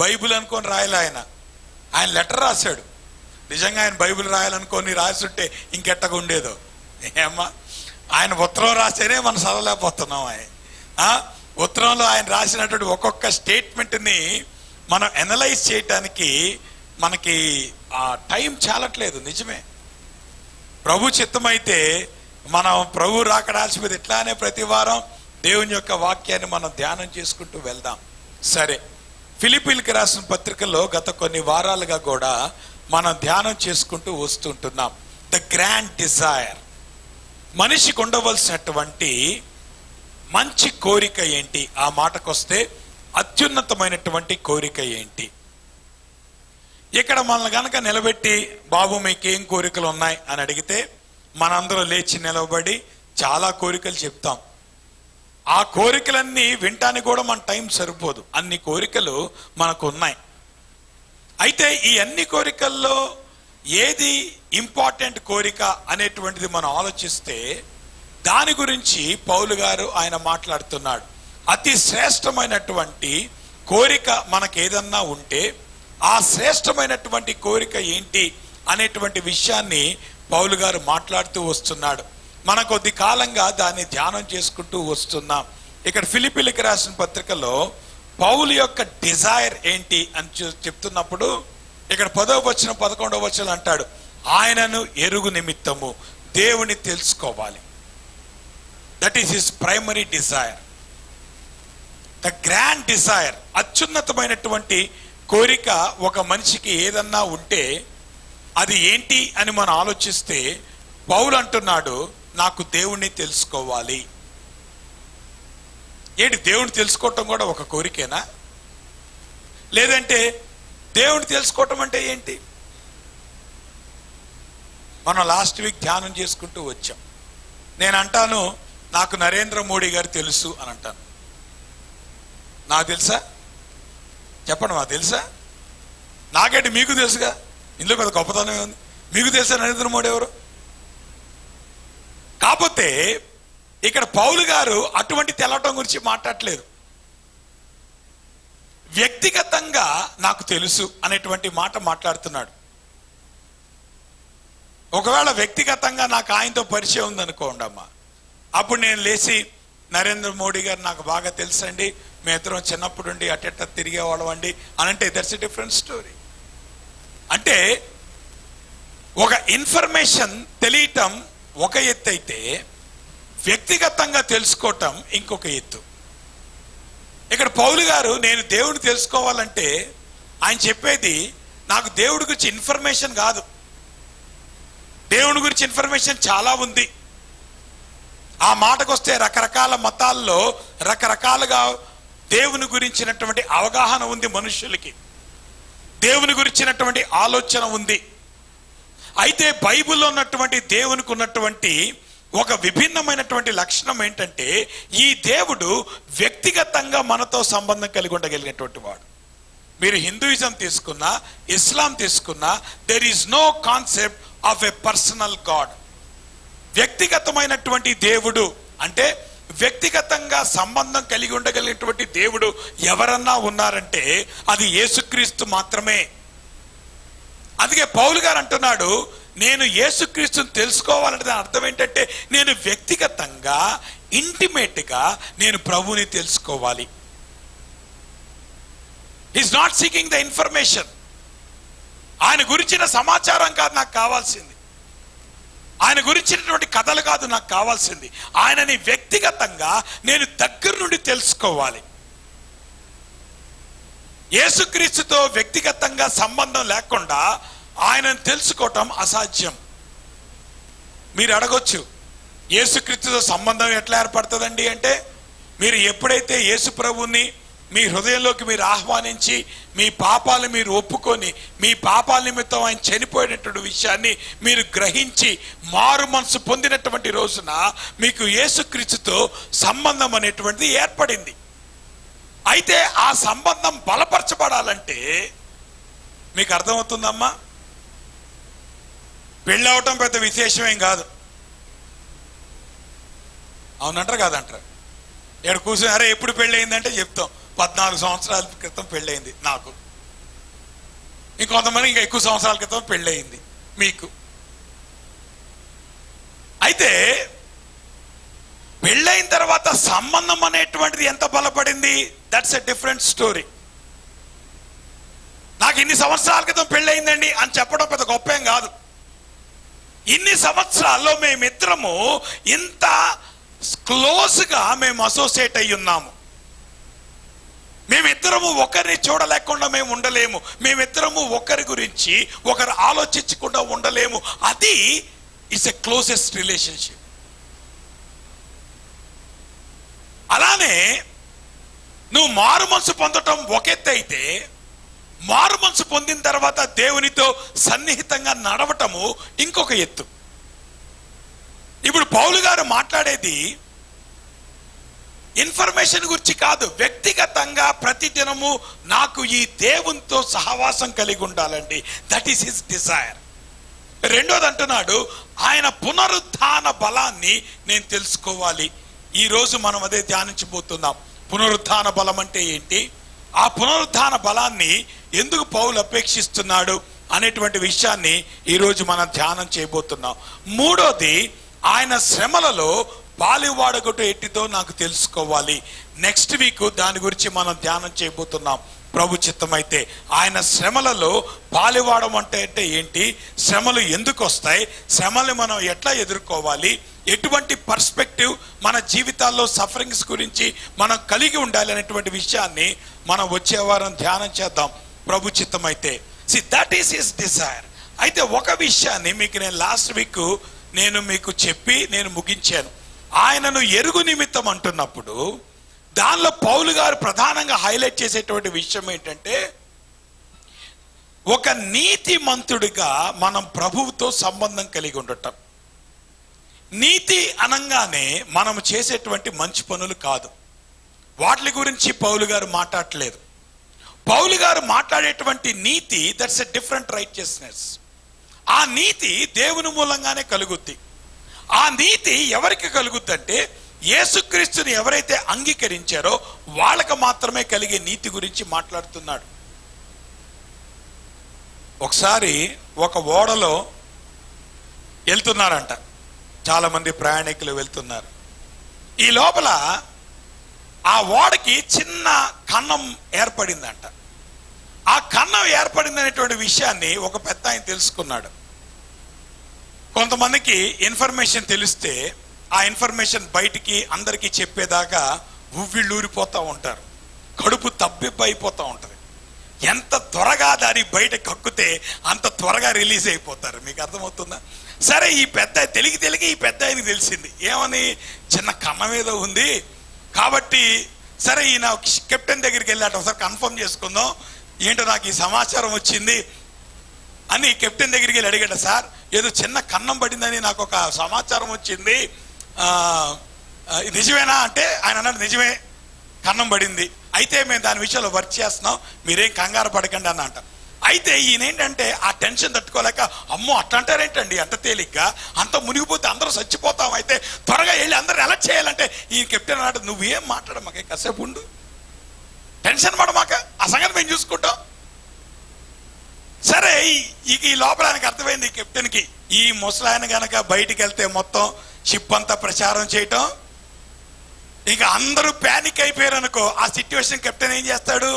Bible అనుకొని రాయాలి. ఆయన లెటర్ రాశాడు. నిజంగా ఆయన బైబిల్ రాయాలనుకొని రాసుంటే ఇంకెట్టగా ఉండేదో ఏమ్మా. ఆయన ఉత్తరం రాస్తేనే మనం చదవలేకపోతున్నాం. ఉత్తరంలో ఆయన రాసినటువంటి ఒక్కొక్క స్టేట్మెంట్ని మనం అనలైజ్ చేయటానికి మనకి ఆ టైం చాలట్లేదు. నిజమే. ప్రభు చిత్తమైతే మనం ప్రభు రాకడాల్సి మీద ఇట్లానే ప్రతి వారం దేవుని యొక్క వాక్యాన్ని మనం ధ్యానం చేసుకుంటూ వెళ్దాం. సరే, ఫిలిప్పీలకు రాసిన పత్రికల్లో గత కొన్ని వారాలుగా కూడా మనం ధ్యానం చేసుకుంటూ వస్తుంటున్నాం. ద గ్రాండ్ డిజైర్, మనిషికి ఉండవలసినటువంటి మంచి కోరిక ఏంటి? ఆ మాటకొస్తే అత్యున్నతమైనటువంటి కోరిక ఏంటి? ఇక్కడ మనల్ని గనక నిలబెట్టి బాబు మీకేం కోరికలు ఉన్నాయి అని అడిగితే మనందరం లేచి నిలబడి చాలా కోరికలు చెప్తాం. ఆ కోరికలన్నీ వినటానికి కూడా మన టైం సరిపోదు, అన్ని కోరికలు మనకు ఉన్నాయి. అయితే ఈ అన్ని కోరికల్లో ఏది ఇంపార్టెంట్ కోరిక అనేటువంటిది మనం ఆలోచిస్తే దాని గురించి పౌలు గారు ఆయన మాట్లాడుతున్నాడు. అతి శ్రేష్టమైనటువంటి కోరిక మనకు ఏదన్నా ఉంటే ఆ శ్రేష్టమైనటువంటి కోరిక ఏంటి అనేటువంటి విషయాన్ని పౌలు గారు మాట్లాడుతూ వస్తున్నాడు. మన కొద్ది కాలంగా దాన్ని ధ్యానం చేసుకుంటూ వస్తున్నాం. ఇక్కడ ఫిలిప్పీలకు రాసిన పత్రికలో పౌలు యొక్క డిజైర్ ఏంటి అని చెప్తున్నప్పుడు ఇక్కడ 10వ వచనం 11వ వచనం అంటాడు, ఆయనను ఎరుగు నిమిత్తము దేవుని తెలుసుకోవాలి. That is his primary desire. The grand desire, అత్యున్నతమైనటువంటి కోరిక ఒక మనిషికి ఏదన్నా ఉంటే అది ఏంటి అని మనం ఆలోచిస్తే పౌలు అంటున్నాడు, నాకు దేవుణ్ణి తెలుసుకోవాలి. ఏంటి దేవుణ్ణి తెలుసుకోవటం కూడా ఒక కోరికేనా? లేదంటే దేవుణ్ణి తెలుసుకోవటం అంటే ఏంటి? మనం లాస్ట్ వీక్ ధ్యానం చేసుకుంటూ వచ్చాం. నేను అంటాను నాకు నరేంద్ర మోడీ గారు తెలుసు అని అంటాను. నాకు తెలుసా? చెప్పండి, మాకు తెలుసా? నాకేంటి మీకు తెలుసుగా, ఇందులో పెద్ద గొప్పతనం ఉంది. మీకు తెలుసా నరేంద్ర మోడీ ఎవరు? కాకపోతే ఇక్కడ పౌలు గారు అటువంటి తెలవటం గురించి మాట్లాడలేదు. వ్యక్తిగతంగా నాకు తెలుసు అనేటువంటి మాట మాట్లాడుతున్నాడు. ఒకవేళ వ్యక్తిగతంగా నాకు ఆయనతో పరిచయం ఉందనుకోండి అమ్మా, అప్పుడు నేను లేచి నరేంద్ర మోడీ గారు నాకు బాగా తెలుసండి, మేమిద్దరం చిన్నప్పుడు ఉండి అట్టెట్ట తిరిగేవాళ్ళం అండి అని అంటే దట్స్ ఎ డిఫరెంట్ స్టోరీ. అంటే ఒక ఇన్ఫర్మేషన్ తెలియటం ఒక ఎత్తు అయితే వ్యక్తిగతంగా తెలుసుకోవటం ఇంకొక ఎత్తు. ఇక్కడ పౌలు గారు నేను దేవుడిని తెలుసుకోవాలంటే ఆయన చెప్పేది నాకు దేవుడి గురించి ఇన్ఫర్మేషన్ కాదు. దేవుడి గురించి ఇన్ఫర్మేషన్ చాలా ఉంది. ఆ మాటకు వస్తే రకరకాల మతాల్లో రకరకాలుగా దేవుని గురించినటువంటి అవగాహన ఉంది మనుషులకి, దేవుని గురించినటువంటి ఆలోచన ఉంది. అయితే బైబిల్లో ఉన్నటువంటి దేవునికి ఉన్నటువంటి ఒక విభిన్నమైనటువంటి లక్షణం ఏంటంటే ఈ దేవుడు వ్యక్తిగతంగా మనతో సంబంధం కలిగి ఉండగలిగినటువంటి వాడు. మీరు హిందూయిజం తీసుకున్నా, ఇస్లాం తీసుకున్నా, there is no concept of a personal god. వ్యక్తిగతమైనటువంటి దేవుడు అంటే వ్యక్తిగతంగా సంబంధం కలిగి ఉండగలిగినటువంటి దేవుడు ఎవరన్నా ఉన్నారంటే అది యేసుక్రీస్తు మాత్రమే. అందుకే పౌలు గారు అంటున్నాడు, నేను యేసుక్రీస్తుని తెలుసుకోవాలంటే దాని అర్థం ఏంటంటే నేను వ్యక్తిగతంగా ఇంటిమేట్గా నేను ప్రభువుని తెలుసుకోవాలి. Is not seeking the information. ఆయన గురించిన సమాచారం కాదు నాకు కావాల్సింది, ఆయన గురించినటువంటి కథలు కాదు నాకు కావాల్సింది, ఆయనని వ్యక్తిగతంగా నేను దగ్గర నుండి తెలుసుకోవాలి. యేసుక్రీస్తుతో వ్యక్తిగతంగా సంబంధం లేకుండా ఆయనను తెలుసుకోవటం అసాధ్యం. మీరు అడగొచ్చు, యేసుక్రీస్తుతో సంబంధం ఎట్లా ఏర్పడుతుందండి అంటే, మీరు ఎప్పుడైతే యేసు ప్రభువుని మీ హృదయంలోకి మీరు ఆహ్వానించి మీ పాపాలు మీరు ఒప్పుకొని మీ పాపాల నిమిత్తం ఆయన చనిపోయినటువంటి విషయాన్ని మీరు గ్రహించి మారు మనసు పొందినటువంటి రోజున మీకు యేసుక్రీస్తుతో సంబంధం అనేటువంటిది ఏర్పడింది. అయితే ఆ సంబంధం బలపరచబడాలంటే మీకు అర్థమవుతుందమ్మా, పెళ్ళి అవటం పెద్ద విశేషమేం కాదు. అవునంటారు కాదంటారు? ఇక్కడ కూర్చొని అరే ఎప్పుడు పెళ్ళి అయిందంటే చెప్తాం 14 సంవత్సరాల క్రితం పెళ్ళయింది నాకు. ఇంకొంతమంది ఇంకా ఎక్కువ సంవత్సరాల క్రితం పెళ్ళయింది మీకు. అయితే పెళ్ళైన తర్వాత సంబంధం అనేటువంటిది ఎంత బలపడింది, దట్స్ ఎ డిఫరెంట్ స్టోరీ. నాకు ఇన్ని సంవత్సరాల క్రితం పెళ్ళయిందండి అని చెప్పడం పెద్ద గొప్ప ఏం కాదు. ఇన్ని సంవత్సరాల్లో మేమిద్దరము ఇంత క్లోజ్గా మేము అసోసియేట్ అయ్యి ఉన్నాము. మేమిద్దరము ఒకరిని చూడలేకుండా మేము ఉండలేము. మేమిద్దరము ఒకరి గురించి ఒకరు ఆలోచించకుండా ఉండలేము. అది ఇట్స్ ఎ క్లోజెస్ట్ రిలేషన్షిప్. అలానే నువ్వు మారు మనసు పొందటం ఒక ఎత్తు అయితే, మారు మనసు పొందిన తర్వాత దేవునితో సన్నిహితంగా నడవటము ఇంకొక ఎత్తు. ఇప్పుడు పౌలు గారు మాట్లాడేది ఇన్ఫర్మేషన్ గురించి కాదు, వ్యక్తిగతంగా ప్రతిదినము నాకు ఈ దేవునితో సహవాసం కలిగి ఉండాలండి. That is his Dzire. రెండోది అంటున్నాడు, ఆయన పునరుత్థాన బలాన్ని నేను తెలుసుకోవాలి. ఈరోజు మనం అదే ధ్యానించబోతున్నాం. పునరుత్థాన బలం అంటే ఏంటి, ఆ పునరుత్థాన బలాన్ని ఎందుకు పౌలు అపేక్షిస్తున్నాడు అనేటువంటి విషయాన్ని ఈరోజు మనం ధ్యానం చేయబోతున్నాం. మూడోది, ఆయన శ్రమలలో పాలువాడగొట్టు ఎట్టితో నాకు తెలుసుకోవాలి. నెక్స్ట్ వీక్ దాని గురించి మనం ధ్యానం చేయబోతున్నాం ప్రభు చిత్తమైతే. ఆయన శ్రమలలో పాలువాడడం అంటే ఏంటి, శ్రమలు ఎందుకు వస్తాయి, శ్రమలు మనం ఎట్లా ఎదుర్కోవాలి, ఎటువంటి పర్స్పెక్టివ్ మన జీవితాల్లో సఫరింగ్స్ గురించి మనం కలిగి ఉండాలి అనేటువంటి విషయాన్ని మనం వచ్చే వారం ధ్యానం చేద్దాం ప్రభు చిత్తమైతే. That is his Dzire. అయితే ఒక విషయాన్ని మీకు నేను లాస్ట్ వీక్ మీకు చెప్పి నేను ముగించాను. ఆయనను ఎరుగు నిమిత్తం అంటున్నప్పుడు దానిలో పౌలు గారు ప్రధానంగా హైలైట్ చేసేటువంటి విషయం ఏంటంటే, ఒక నీతిమంతుడిగా మనం ప్రభువుతో సంబంధం కలిగి ఉండటం. నీతి అనగానే మనం చేసేటువంటి మంచి పనులు కాదు, వాటి గురించి పౌలు గారు మాట్లాడలేదు. పౌలు గారు మాట్లాడేటువంటి నీతి దట్స్ ఎ డిఫరెంట్ రైచియస్నెస్. ఆ నీతి దేవుని మూలంగానే కలుగుద్ది. ఆ నీతి ఎవరికి కలుగుద్దంటే, యేసుక్రీస్తుని ఎవరైతే అంగీకరించారో వాళ్ళకి మాత్రమే కలిగే నీతి గురించి మాట్లాడుతున్నాడు. ఒకసారి ఒక ఓడలో వెళ్తున్నారంట, చాలా మంది ప్రయాణికులు వెళ్తున్నారు. ఈ లోపల ఆ ఓడకి చిన్న కన్నం ఏర్పడిందంట. ఆ కన్నం ఏర్పడిందనేటువంటి విషయాన్ని ఒక పెద్ద ఆయన తెలుసుకున్నాడు. కొంతమందికి ఇన్ఫర్మేషన్ తెలిస్తే ఆ ఇన్ఫర్మేషన్ బయటికి అందరికీ చెప్పేదాకా ఉవ్విళ్ళూరిపోతూ ఉంటారు, కడుపు తబ్బిబ్బైపోతూ ఉంటుంది. ఎంత త్వరగా దాన్ని బయట కక్కుతే అంత త్వరగా రిలీజ్ అయిపోతారు. మీకు అర్థమవుతుందా? సరే, ఈ పెద్ద తెలిగి ఈ పెద్ద ఆయనకి తెలిసింది ఏమని, చిన్న కన్నం ఏదో ఉంది కాబట్టి సరే ఈయన కెప్టెన్ దగ్గరికి వెళ్ళాట, ఒకసారి కన్ఫర్మ్ చేసుకుందాం ఏంటో నాకు ఈ సమాచారం వచ్చింది అని కెప్టెన్ దగ్గరికి వెళ్ళి అడిగాడు. సార్, ఏదో చిన్న కన్నం పడిందని నాకు ఒక సమాచారం వచ్చింది, నిజమేనా అంటే ఆయన అన్నాడు, నిజమే, కన్నం పడింది. అయితే మేము దాని విషయంలో వర్క్ చేస్తున్నాం, మీరేం కంగారు పడకండి అన్న అంట. అయితే ఈయన ఏంటంటే ఆ టెన్షన్ తట్టుకోలేక, అమ్మో అట్లా అంటారేంటండి అంత తేలిగ్గా, అంత మునిగిపోతే అందరూ చచ్చిపోతాం, అయితే త్వరగా వెళ్ళి అందరూ ఎలా చేయాలంటే ఈ కెప్టెన్ అన్నాడు, నువ్వేం మాట్లాడమాక, కాసేపు ఉండు, టెన్షన్ పడమాక, ఆ సంగతి మేము చూసుకుంటాం. సరే, ఈ లోపల ఆయనకు అర్థమైంది కెప్టెన్కి, ఈ ముసలాయన గనక బయటికి వెళ్తే మొత్తం షిప్ అంతా ప్రచారం చేయటం, ఇంకా అందరూ ప్యానిక్ అయిపోయారు అనుకో, ఆ సిచ్యువేషన్ కెప్టెన్ ఏం చేస్తాడు,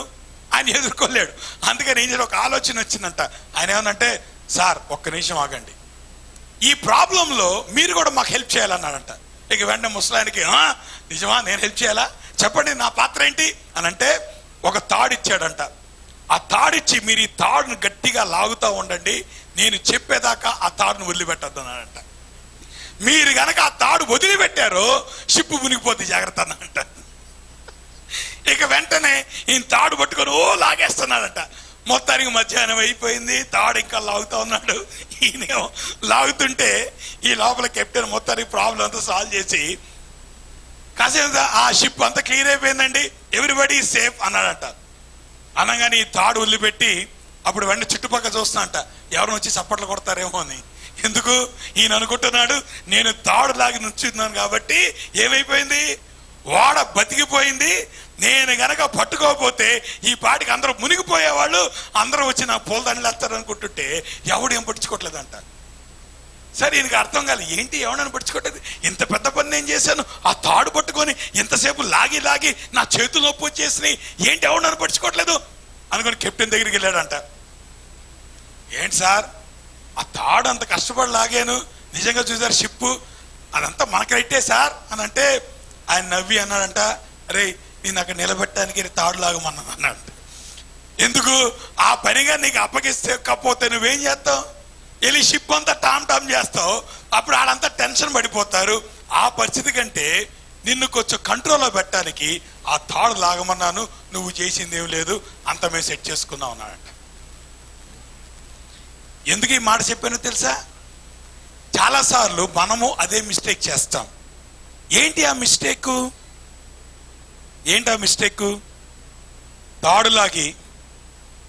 ఆయన ఎదుర్కోలేడు. అందుకని ఏం చేయాలి, ఒక ఆలోచన వచ్చిందంట. ఆయన ఏమన్నంటే, సార్ ఒక్క నిమిషం ఆగండి, ఈ ప్రాబ్లంలో మీరు కూడా మాకు హెల్ప్ చేయాలన్నాడంట. ఇక వెంటనే ముసలాయనకి, నిజమా, నేను హెల్ప్ చేయాలా, చెప్పండి నా పాత్ర ఏంటి అని అంటే, ఒక తాడు ఇచ్చాడంట. ఆ తాడిచ్చి, మీరు ఈ తాడును గట్టిగా లాగుతూ ఉండండి, నేను చెప్పేదాకా ఆ తాడును వదిలిపెట్టద్దు అన్నాడంట. మీరు గనక ఆ తాడు వదిలిపెట్టారో షిప్ మునిగిపోతే జాగ్రత్త అన్నాడంట. ఇక వెంటనే ఈయన తాడు పట్టుకొని లాగేస్తున్నాడంట. మొత్తానికి మధ్యాహ్నం అయిపోయింది, తాడు ఇంకా లాగుతూ ఉన్నాడు. ఈయనేమో లాగుతుంటే ఈ లోపల కెప్టెన్ మొత్తానికి ప్రాబ్లం అంతా సాల్వ్ చేసి, కాసేపు ఆ షిప్ అంతా క్లియర్ అయిపోయిందండి, ఎవ్రీబడి సేఫ్ అన్నాడంట. అనగానే ఈ తాడు వదిలిపెట్టి అప్పుడు వెంటనే చుట్టుపక్కల చూస్తున్నట్ట, ఎవరిని వచ్చి చప్పట్లు కొడతారేమో అని. ఎందుకు, ఈయన అనుకుంటున్నాడు నేను తాడు లాగి నుంచున్నాను కాబట్టి ఏమైపోయింది, ఓడ బతికిపోయింది, నేను గనక పట్టుకోకపోతే ఈ పాటికి అందరూ మునిగిపోయేవాళ్ళు, అందరూ వచ్చి నా పూలదండలు వేస్తారు అనుకుంటుంటే ఎవడు ఏం పట్టించుకోవట్లేదంట. సరే ఈయనకి అర్థం కాలేదు, ఏంటి ఎవడని పట్టించుకోవట్లేదు, ఇంత పెద్ద పని నేను చేశాను, ఆ తాడు పట్టుకొని ఇంతసేపు లాగి లాగి నా చేతులు నొప్పి వచ్చేసినాయి, ఏంటి ఎవడని పట్టించుకోవట్లేదు అనుకుని కెప్టెన్ దగ్గరికి వెళ్ళాడంట. ఏంటి సార్ ఆ తాడు అంత కష్టపడి లాగాను, నిజంగా చూసారు షిప్పు అదంతా మనకు రైటే సార్ అని అంటే ఆయన నవ్వి అన్నాడంట, అరే నేను అక్కడ నిలబెట్టడానికి తాడు లాగమన్నాను అన్నాడు. ఎందుకు? ఆ పనిగా నీకు అప్పగిస్తే కపోతే నువ్వేం చేస్తావు, వెళ్ళి షిప్ అంతా టామ్ టామ్ చేస్తావు, అప్పుడు వాళ్ళంతా టెన్షన్ పడిపోతారు. ఆ పరిస్థితి కంటే నిన్ను కొంచెం కంట్రోల్లో పెట్టడానికి ఆ తాడు లాగమన్నాను, నువ్వు చేసింది ఏం లేదు, అంత మేము సెట్ చేసుకున్నావు అన్నాడంట. ఎందుకు ఈ మాట చెప్పానో తెలుసా? చాలాసార్లు మనము అదే మిస్టేక్ చేస్తాం. ఏంటి ఆ మిస్టేక్? ఏంటి ఆ మిస్టేక్? తాడులాగి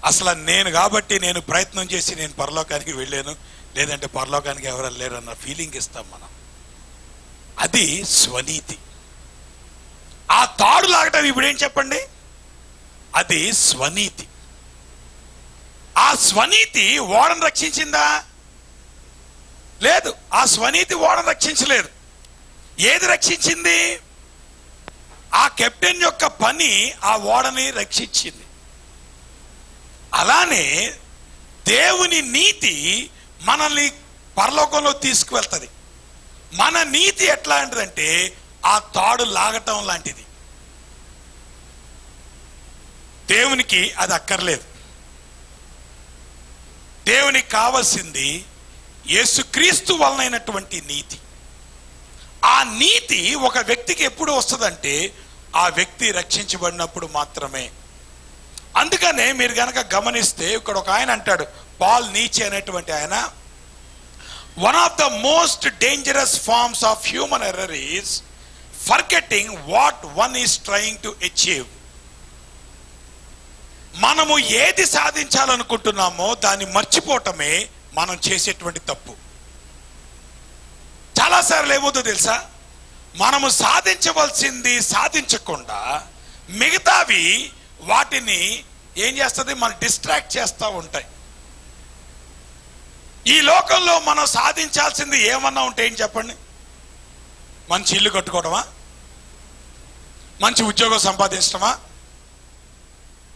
అసలు నేను కాబట్టి నేను ప్రయత్నం చేసి నేను పరలోకానికి వెళ్ళాను, లేదంటే పరలోకానికి ఎవరు లేరన్న ఫీలింగ్ ఇస్తాం మనం. అది స్వనీతి. ఆ తాడు లాగటం ఇప్పుడు ఏం చెప్పండి, అది స్వనీతి. ఆ స్వనీతి ఓడను రక్షించిందా? లేదు. ఆ స్వనీతి ఓడను రక్షించలేదు. ఏది రక్షించింది? ఆ కెప్టెన్ యొక్క పని ఆ ఓడని రక్షించింది. అలానే దేవుని నీతి మనల్ని పరలోకంలో తీసుకువెళ్తుంది. మన నీతి ఎట్లాంటిదంటే ఆ తాడు లాగటం లాంటిది. దేవునికి అది అక్కర్లేదు. దేవునికి కావాల్సింది యేసుక్రీస్తు వలనైనటువంటి నీతి. ఆ నీతి ఒక వ్యక్తికి ఎప్పుడు వస్తుందంటే ఆ వ్యక్తి రక్షించబడినప్పుడు మాత్రమే. అందుకనే మీరు గనక గమనిస్తే ఇక్కడ ఒక ఆయన అంటాడు, పాల్ నీచే అనేటువంటి ఆయన, one of the most dangerous forms of human error is forgetting what one is trying to achieve. మనము ఏది సాధించాలనుకుంటున్నామో దాన్ని మర్చిపోవటమే మనం చేసేటువంటి తప్పు. చాలాసార్లు ఏమవుతుందో తెలుసా, మనము సాధించవలసింది సాధించకుండా మిగతావి వాటిని ఏం చేస్తుంది, మనం డిస్ట్రాక్ట్ చేస్తూ ఉంటాయి. ఈ లోకంలో మనం సాధించాల్సింది ఏమన్నా ఉంటే ఏం చెప్పండి? మంచి ఇల్లు కట్టుకోవడమా, మంచి ఉద్యోగం సంపాదించడమా,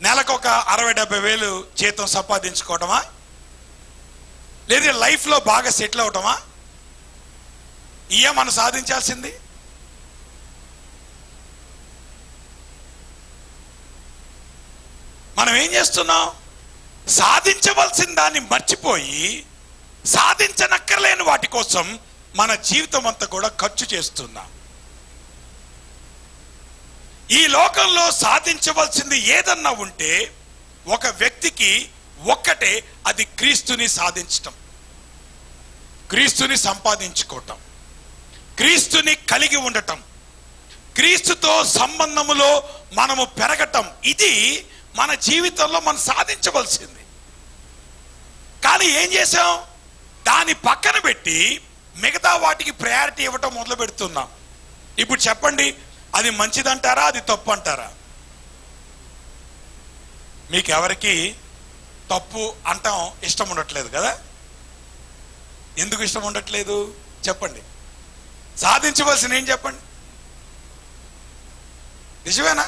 నెలకు ఒక 60-70 వేలు జీతం సంపాదించుకోవడమా, లేదా లైఫ్లో బాగా సెటిల్ అవటమా? ఇయే మనం సాధించాల్సింది. మనం ఏం చేస్తున్నాం? సాధించవలసిన దాన్ని మర్చిపోయి సాధించనక్కర్లేని వాటి కోసం మన జీవితం అంతా కూడా ఖర్చు చేస్తున్నాం. ఈ లోకంలో సాధించవలసింది ఏదన్నా ఉంటే ఒక వ్యక్తికి ఒక్కటే, అది క్రీస్తుని సాధించటం, క్రీస్తుని సంపాదించుకోవటం, క్రీస్తుని కలిగి ఉండటం, క్రీస్తుతో సంబంధములో మనము పెరగటం. ఇది మన జీవితంలో మనం సాధించవలసింది. కానీ ఏం చేసాం? దాన్ని పక్కన పెట్టి మిగతా వాటికి ప్రయారిటీ ఇవ్వటం మొదలు పెడుతున్నాం. ఇప్పుడు చెప్పండి, అది మంచిదంటారా, అది తప్పు అంటారా? మీకు ఎవరికి తప్పు అంటాం ఇష్టం ఉండట్లేదు కదా? ఎందుకు ఇష్టం ఉండట్లేదు చెప్పండి? సాధించవలసిన ఏం చెప్పండి? నిజమేనా?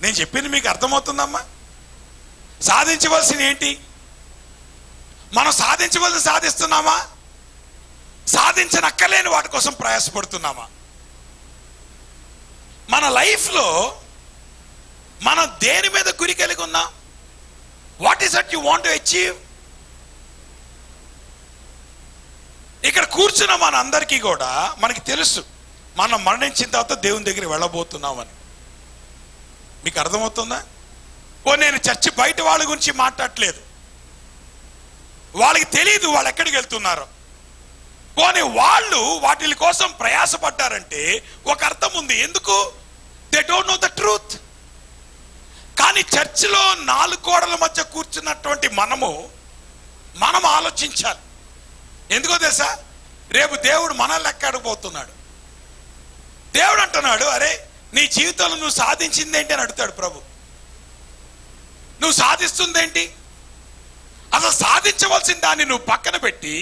నేను చెప్పింది మీకు అర్థమవుతుందమ్మా? సాధించవలసిన ఏంటి? మనం సాధించవలసి సాధిస్తున్నామా? సాధించనక్కర్లేని వాటి కోసం ప్రయాసపడుతున్నామా? మన లైఫ్లో మనం దేని మీద గురి కలిగి ఉన్నాం? What is that you want to achieve? ఇక్కడ కూర్చున్న మన అందరికీ కూడా మనకి తెలుసు మనం మరణించిన తర్వాత దేవుని దగ్గర వెళ్ళబోతున్నామని. మీకు అర్థమవుతుందా? నేను చర్చి బయట వాళ్ళ గురించి మాట్లాడట్లేదు. వాళ్ళకి తెలియదు వాళ్ళు ఎక్కడికి వెళ్తున్నారో. పోనీ వాళ్ళు వాటి కోసం ప్రయాసపడ్డారంటే ఒక అర్థం ఉంది. ఎందుకు? They don't know the truth. కానీ చర్చిలో 4 గోడల మధ్య కూర్చున్నటువంటి మనం ఆలోచించాలి. ఎందుకో తెలుసా? రేపు దేవుడు మనల్ని ఎక్కడిపోతున్నాడు. దేవుడు అంటున్నాడు, అరే నీ జీవితంలో నువ్వు సాధించిందేంటి అని అడుగుతాడు ప్రభు. నువ్వు సాధిస్తుందేంటి? అసలు సాధించవలసిన దాన్ని నువ్వు పక్కన పెట్టి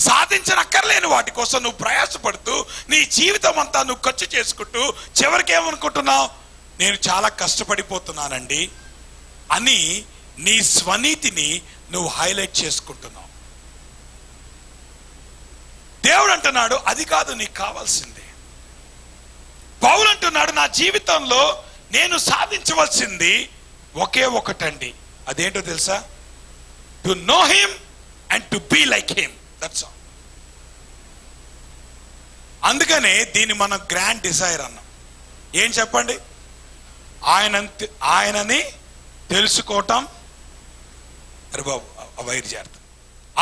సాధించనక్కర్లేని వాటి కోసం నువ్వు ప్రయాసపడుతూ నీ జీవితం అంతా నువ్వు ఖర్చు చేసుకుంటూ చివరికి ఏమనుకుంటున్నావు? నేను చాలా కష్టపడిపోతున్నానండి అని నీ స్వనీతిని నువ్వు హైలైట్ చేసుకుంటున్నావు. దేవుడు అంటున్నాడు అది కాదు నీకు కావాల్సింది. పౌలు అంటున్నాడు నా జీవితంలో నేను సాధించవలసింది ఒకే ఒకటండి. అదేంటో తెలుసా? To know him and to be like him. That's all. అందుకనే దీన్ని మనం గ్రాండ్ డిజైర్ అన్నాం. ఏం చెప్పండి? ఆయనని తెలుసుకోవటం. అరే బాబు వైర్ జాగ్రత్త.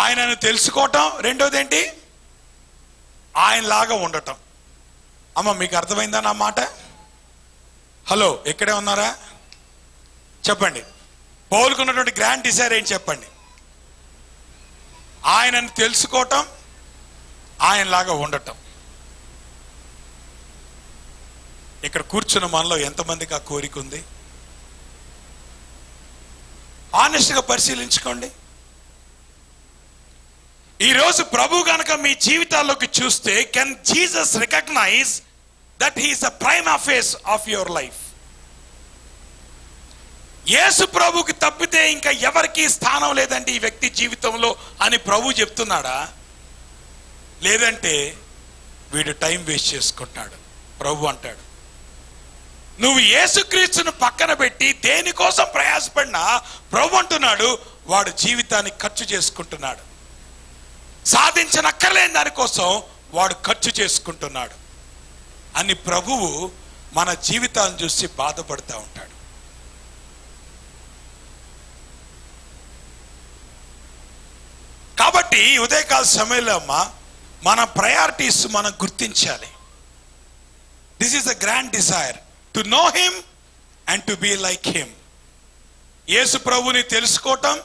ఆయనను తెలుసుకోవటం. రెండోది ఏంటి? ఆయనలాగా ఉండటం. అమ్మ మీకు అర్థమైందా నా మాట? హలో, ఎక్కడే ఉన్నారా? చెప్పండి. పౌలుకున్నటువంటి గ్రాండ్ డిజైర్ ఏంటి చెప్పండి? ఆయనను తెలుసుకోవటం, ఆయనలాగా ఉండటం. ఇక్కడ కూర్చున్న మనలో ఎంతమందికి ఆ కోరిక ఉంది? ఆనెస్ట్గా పరిశీలించుకోండి. ఈరోజు ప్రభు గనక మీ జీవితాల్లోకి చూస్తే, can Jesus recognise that he's the prima face of your life? Yesu ప్రభుకి తప్పితే ఇంకా ఎవరికి స్థానం లేదండి ఈ వ్యక్తి జీవితంలో అని ప్రభు చెప్తున్నాడా? లేదంటే వీడు టైం వేస్ట్ చేసుకుంటున్నాడు. ప్రభు అంటాడు నువ్వు యేసుక్రీస్తును పక్కన పెట్టి దేనికోసం ప్రయాసపడినా ప్రభు అంటున్నాడు వాడు జీవితాన్ని ఖర్చు చేసుకుంటున్నాడు. సాధించనక్కర్లేని దానికోసం వాడు ఖర్చు చేసుకుంటున్నాడు అని ప్రభువు మన జీవితాన్ని చూసి బాధపడుతూ ఉంటాడు. కాబట్టి ఉదయకాల సమయంలో అమ్మ మన ప్రయారిటీస్ మనం గుర్తించాలి. This is a grand desire to know him and to be like him. Yesu ప్రభుని తెలుసుకోవటం,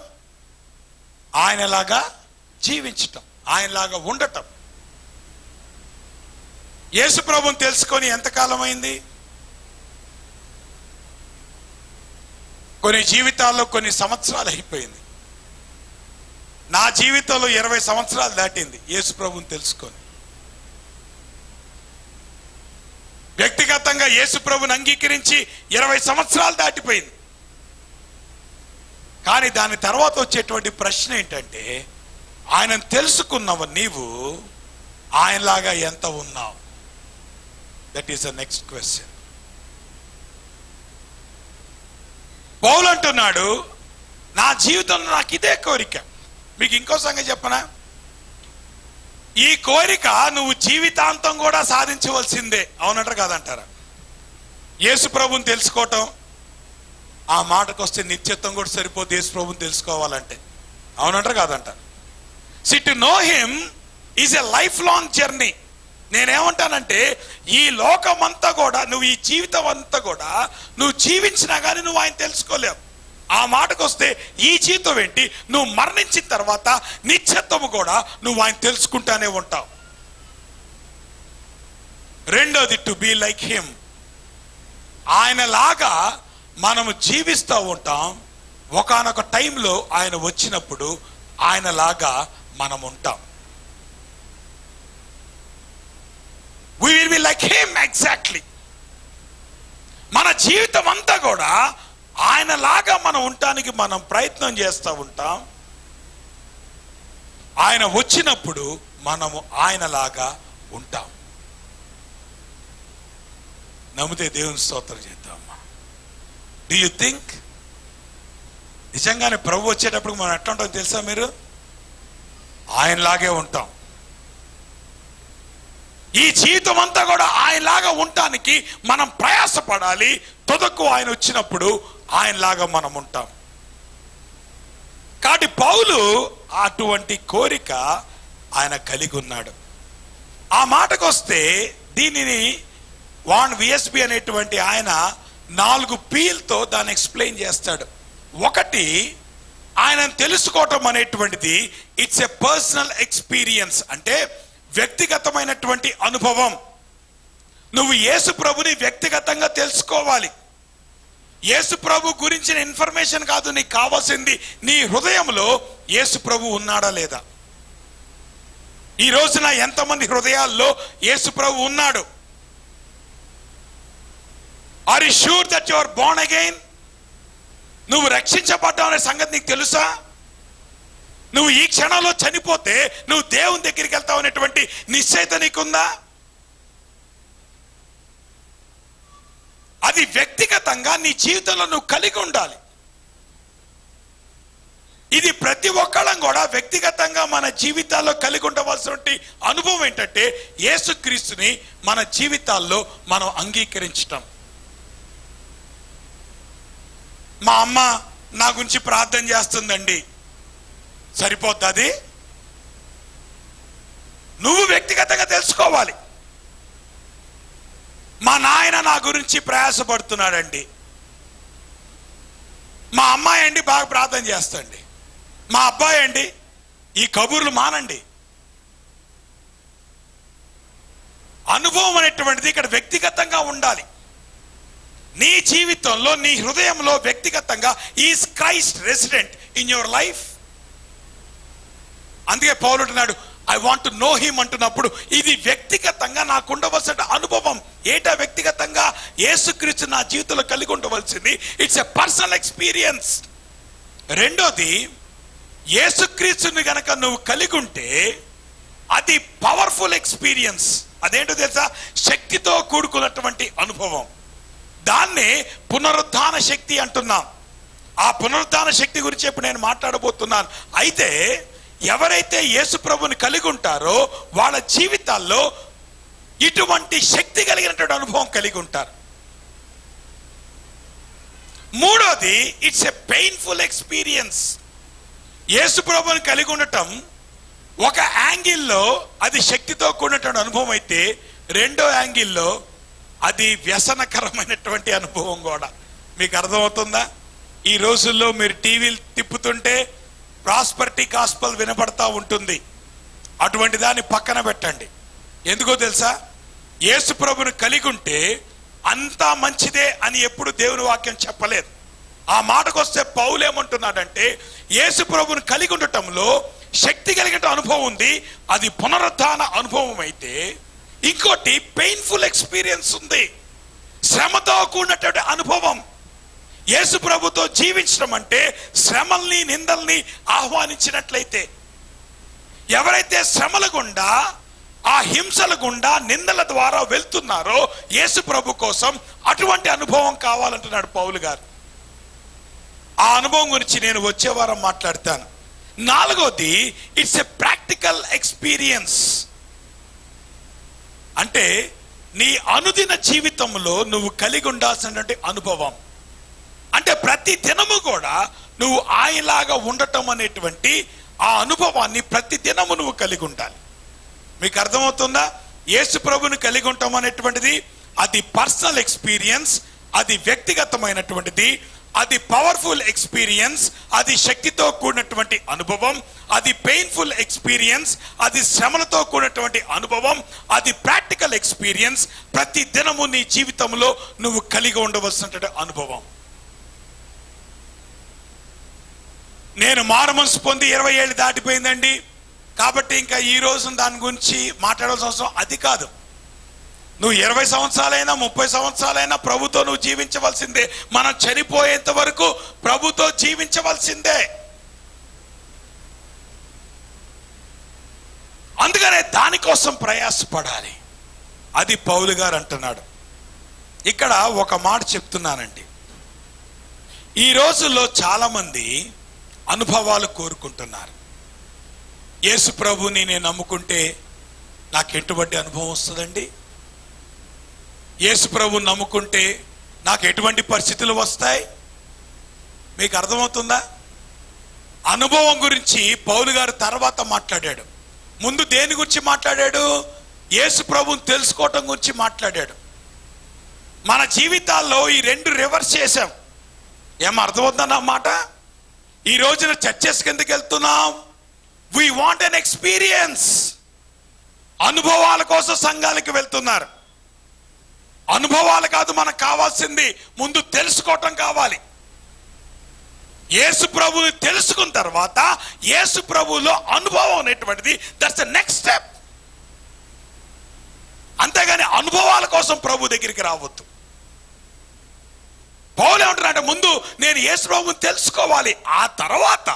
ఆయనలాగా జీవించటం, ఆయనలాగా ఉండటం. యేసు ప్రభుని తెలుసుకొని ఎంతకాలం అయింది? కొన్ని జీవితాల్లో కొన్ని సంవత్సరాలు అయిపోయింది. నా జీవితంలో 20 సంవత్సరాలు దాటింది యేసు ప్రభుని తెలుసుకొని. వ్యక్తిగతంగా యేసు ప్రభుని అంగీకరించి 20 సంవత్సరాలు దాటిపోయింది. కానీ దాని తర్వాత వచ్చేటువంటి ప్రశ్న ఏంటంటే, ఆయనను తెలుసుకున్నవ నీవు ఆయనలాగా ఎంత ఉన్నావు? That is the next question. Paulu అంటున్నాడు నా జీవితంలో నాకు ఇదే కోరిక. మీకు ఇంకో సంగతి చెప్పనా? ఈ కోరిక నువ్వు జీవితాంతం కూడా సాధించవలసిందే. అవునంటారా కాదంటారా? యేసు ప్రభుని తెలుసుకోవటం, ఆ మాటకు వస్తే నిత్యత్వం కూడా సరిపోతే యేసు ప్రభుని తెలుసుకోవాలంటే. అవునంటారా కాదంటారు? See, to know him is a lifelong journey. నేనేమంటానంటే ఈ లోకమంతా కూడా, నువ్వు ఈ జీవితం అంతా కూడా నువ్వు జీవించినా కానీ నువ్వు ఆయన తెలుసుకోలేవు. ఆ మాటకు వస్తే ఈ జీవితం ఏంటి, నువ్వు మరణించిన తర్వాత నిత్యత్వము కూడా నువ్వు ఆయన తెలుసుకుంటానే ఉంటావు. రెండోది టు బీ లైక్ హిమ్. ఆయనలాగా మనము జీవిస్తూ ఉంటాం. ఒకానొక టైంలో ఆయన వచ్చినప్పుడు ఆయనలాగా మనం ఉంటాం. We will be like him exactly. మన జీవితం అంతా కూడా ఆయనలాగా మనం ఉండటానికి మనం ప్రయత్నం చేస్తూ ఉంటాం. ఆయన వచ్చినప్పుడు మనము ఆయనలాగా ఉంటాం. నమ్మితే దేవుని స్తోత్రం చేద్దామా. డూ యూ థింక్ నిజంగానే ప్రభు వచ్చేటప్పుడు మనం ఎట్లా ఉంటాం తెలుసా? మీరు ఆయనలాగే ఉంటాం. ఈ జీవితం అంతా కూడా ఆయనలాగా ఉండటానికి మనం ప్రయాసపడాలి. తుదకు ఆయన వచ్చినప్పుడు ఆయనలాగా మనం ఉంటాం. కాబట్టి పౌలు అటువంటి కోరిక ఆయన కలిగి ఉన్నాడు. ఆ మాటకు వస్తే దీనిని వాన్ విఎస్బి అనేటువంటి ఆయన 4 P'లతో దాన్ని ఎక్స్ప్లెయిన్ చేస్తాడు. ఒకటి, ఆయనను తెలుసుకోవటం అనేటువంటిది ఇట్స్ ఎ పర్సనల్ ఎక్స్పీరియన్స్, అంటే వ్యక్తిగతమైనటువంటి అనుభవం. నువ్వు యేసు ప్రభుని వ్యక్తిగతంగా తెలుసుకోవాలి. యేసు ప్రభు గురించిన ఇన్ఫర్మేషన్ కాదు నీకు కావాల్సింది, నీ హృదయంలో యేసు ప్రభు ఉన్నాడా లేదా. ఈ రోజున ఎంతమంది హృదయాల్లో యేసు ప్రభు ఉన్నాడు? Are you sure that you are born again? నువ్వు రక్షించబడ్డావు అనే సంగతి నీకు తెలుసా? నువ్వు ఈ క్షణంలో చనిపోతే నువ్వు దేవుని దగ్గరికి వెళ్తావు అనేటువంటి నిశ్చయిత నీకుందా? అది వ్యక్తిగతంగా నీ జీవితంలో నువ్వు కలిగి ఉండాలి. ఇది ప్రతి ఒక్కళ్ళం కూడా వ్యక్తిగతంగా మన జీవితాల్లో కలిగి ఉండవలసిన అనుభవం ఏంటంటే యేసుక్రీస్తుని మన జీవితాల్లో మనం అంగీకరించటం. మా అమ్మ నా గురించి ప్రార్థన చేస్తుందండి, సరిపోద్ది? అది నువ్వు వ్యక్తిగతంగా తెలుసుకోవాలి. మా నాయన నా గురించి ప్రయాసపడుతున్నాడండి, మా అమ్మాయి అండి బాగా ప్రార్థన చేస్తండి, మా అబ్బాయి అండి ఈ కబుర్లు మానండి. అనుభవం అనేటువంటిది ఇక్కడ వ్యక్తిగతంగా ఉండాలి. నీ జీవితంలో నీ హృదయంలో వ్యక్తిగతంగా is Christ resident in your life. అందుకే పౌలు అంటున్నాడు I want to know him అంటున్నప్పుడు ఇది వ్యక్తిగతంగా నాకు ఉండవలసిన అనుభవం. ఏటా వ్యక్తిగతంగా? యేసుక్రీస్తు నా జీవితంలో కలిగి ఉండవలసింది. It's a personal experience. రెండోది, యేసుక్రీస్తుని గనక నువ్వు కలిగి ఉంటే అది పవర్ఫుల్ ఎక్స్పీరియన్స్. అదేంటో తెలుసా? శక్తితో కూడుకున్నటువంటి అనుభవం. దాన్నే పునరుద్ధాన శక్తి అంటున్నాం. ఆ పునరుద్ధాన శక్తి గురించి ఇప్పుడు నేను మాట్లాడబోతున్నాను. అయితే ఎవరైతే యేసు ప్రభుని కలిగి ఉంటారో వాళ్ళ జీవితాల్లో ఇటువంటి శక్తి కలిగినటువంటి అనుభవం కలిగి ఉంటారు. మూడోది, it's a painful experience. Yesu ప్రభుని కలిగి ఉండటం ఒక యాంగిల్లో అది శక్తితో కూడినటువంటి అనుభవం అయితే, రెండో యాంగిల్లో అది వ్యసనకరమైనటువంటి అనుభవం కూడా. మీకు అర్థమవుతుందా? ఈ రోజుల్లో మీరు టీవీలు తిప్పుతుంటే ప్రాస్పరిటీ గాస్పెల్ వినపడతా ఉంటుంది. అటువంటి దాన్ని పక్కన పెట్టండి. ఎందుకో తెలుసా? యేసు ప్రభుని కలిగి ఉంటే అంతా మంచిదే అని ఎప్పుడు దేవుని వాక్యం చెప్పలేదు. ఆ మాటకు వస్తే పౌలు ఏమంటున్నాడంటే యేసు ప్రభుని కలిగి ఉండటంలో శక్తి కలిగిన అనుభవం ఉంది, అది పునరుద్ధాన అనుభవం. అయితే ఇంకోటి పెయిన్ఫుల్ ఎక్స్పీరియన్స్ ఉంది, శ్రమతో కూడినటువంటి అనుభవం. యేసు ప్రభుతో జీవించడం అంటే శ్రమల్ని నిందల్ని ఆహ్వానించినట్లయితే, ఎవరైతే శ్రమల గుండా ఆ హింసల గుండా నిందల ద్వారా వెళ్తున్నారో యేసు ప్రభు కోసం అటువంటి అనుభవం కావాలంటున్నాడు పౌలు గారు. ఆ అనుభవం గురించి నేను వచ్చే వారం మాట్లాడతాను. నాలుగోది, ఇట్స్ ఎ ప్రాక్టికల్ ఎక్స్పీరియన్స్. అంటే నీ అనుదిన జీవితంలో నువ్వు కలిగి ఉండాల్సినటువంటి అనుభవం. అంటే ప్రతి దినము కూడా నువ్వు ఆయనలాగా ఉండటం అనేటువంటి ఆ అనుభవాన్ని ప్రతి దినము నువ్వు కలిగి ఉండాలి. మీకు అర్థమవుతుందా? యేసు ప్రభుని కలిగి ఉండటం అనేటువంటిది అది పర్సనల్ ఎక్స్పీరియన్స్, అది వ్యక్తిగతమైనటువంటిది, అది పవర్ఫుల్ ఎక్స్పీరియన్స్, అది శక్తితో కూడినటువంటి అనుభవం, అది పెయిన్ఫుల్ ఎక్స్పీరియన్స్, అది శ్రమలతో కూడినటువంటి అనుభవం, అది ప్రాక్టికల్ ఎక్స్పీరియన్స్. ప్రతి దినము నీ జీవితంలో నువ్వు కలిగి ఉండవలసినటువంటి అనుభవం. నేను మారుమనసు పొంది 20 ఏళ్ళు దాటిపోయిందండి కాబట్టి ఇంకా ఈ రోజు దాని గురించి మాట్లాడాల్సిన అవసరం అది కాదు. నువ్వు 20 సంవత్సరాలైనా 30 సంవత్సరాలైనా ప్రభుతో నువ్వు జీవించవలసిందే. మనం చనిపోయేంత వరకు ప్రభుతో జీవించవలసిందే. అందుకనే దానికోసం ప్రయాసపడాలి. అది పౌలు గారు అంటున్నాడు. ఇక్కడ ఒక మాట చెప్తున్నానండి, ఈ రోజుల్లో చాలా మంది అనుభవాలు కోరుకుంటున్నారు. యేసు ప్రభుని నేను నమ్ముకుంటే నాకు ఎటువంటి అనుభవం వస్తుందండి? యేసు ప్రభుని నమ్ముకుంటే నాకు ఎటువంటి పరిస్థితులు వస్తాయి? మీకు అర్థమవుతుందా? అనుభవం గురించి పౌలు గారు తర్వాత మాట్లాడాడు. ముందు దేని గురించి మాట్లాడాడు? యేసు ప్రభుని తెలుసుకోవటం గురించి మాట్లాడాడు. మన జీవితాల్లో ఈ రెండు రివర్స్ చేశాం. ఏం అర్థమవుతుందన్న మాట? ఈ రోజున చర్చెస్ కిందకి వెళ్తున్నాం, వీ వాంట్ ఎన్ ఎక్స్పీరియన్స్. అనుభవాల కోసం సంఘాలకు వెళ్తున్నారు. అనుభవాలు కాదు మనకు కావాల్సింది, ముందు తెలుసుకోవటం కావాలి. యేసు ప్రభువుని తెలుసుకున్న తర్వాత యేసు ప్రభువులో అనుభవం అనేటువంటిది దట్స్ ద నెక్స్ట్ స్టెప్. అంతేగాని అనుభవాల కోసం ప్రభు దగ్గరికి రావద్దు. పౌలు ఏమంటున్నాడు, ముందు నేను యేసు ప్రభువుని తెలుసుకోవాలి, ఆ తర్వాత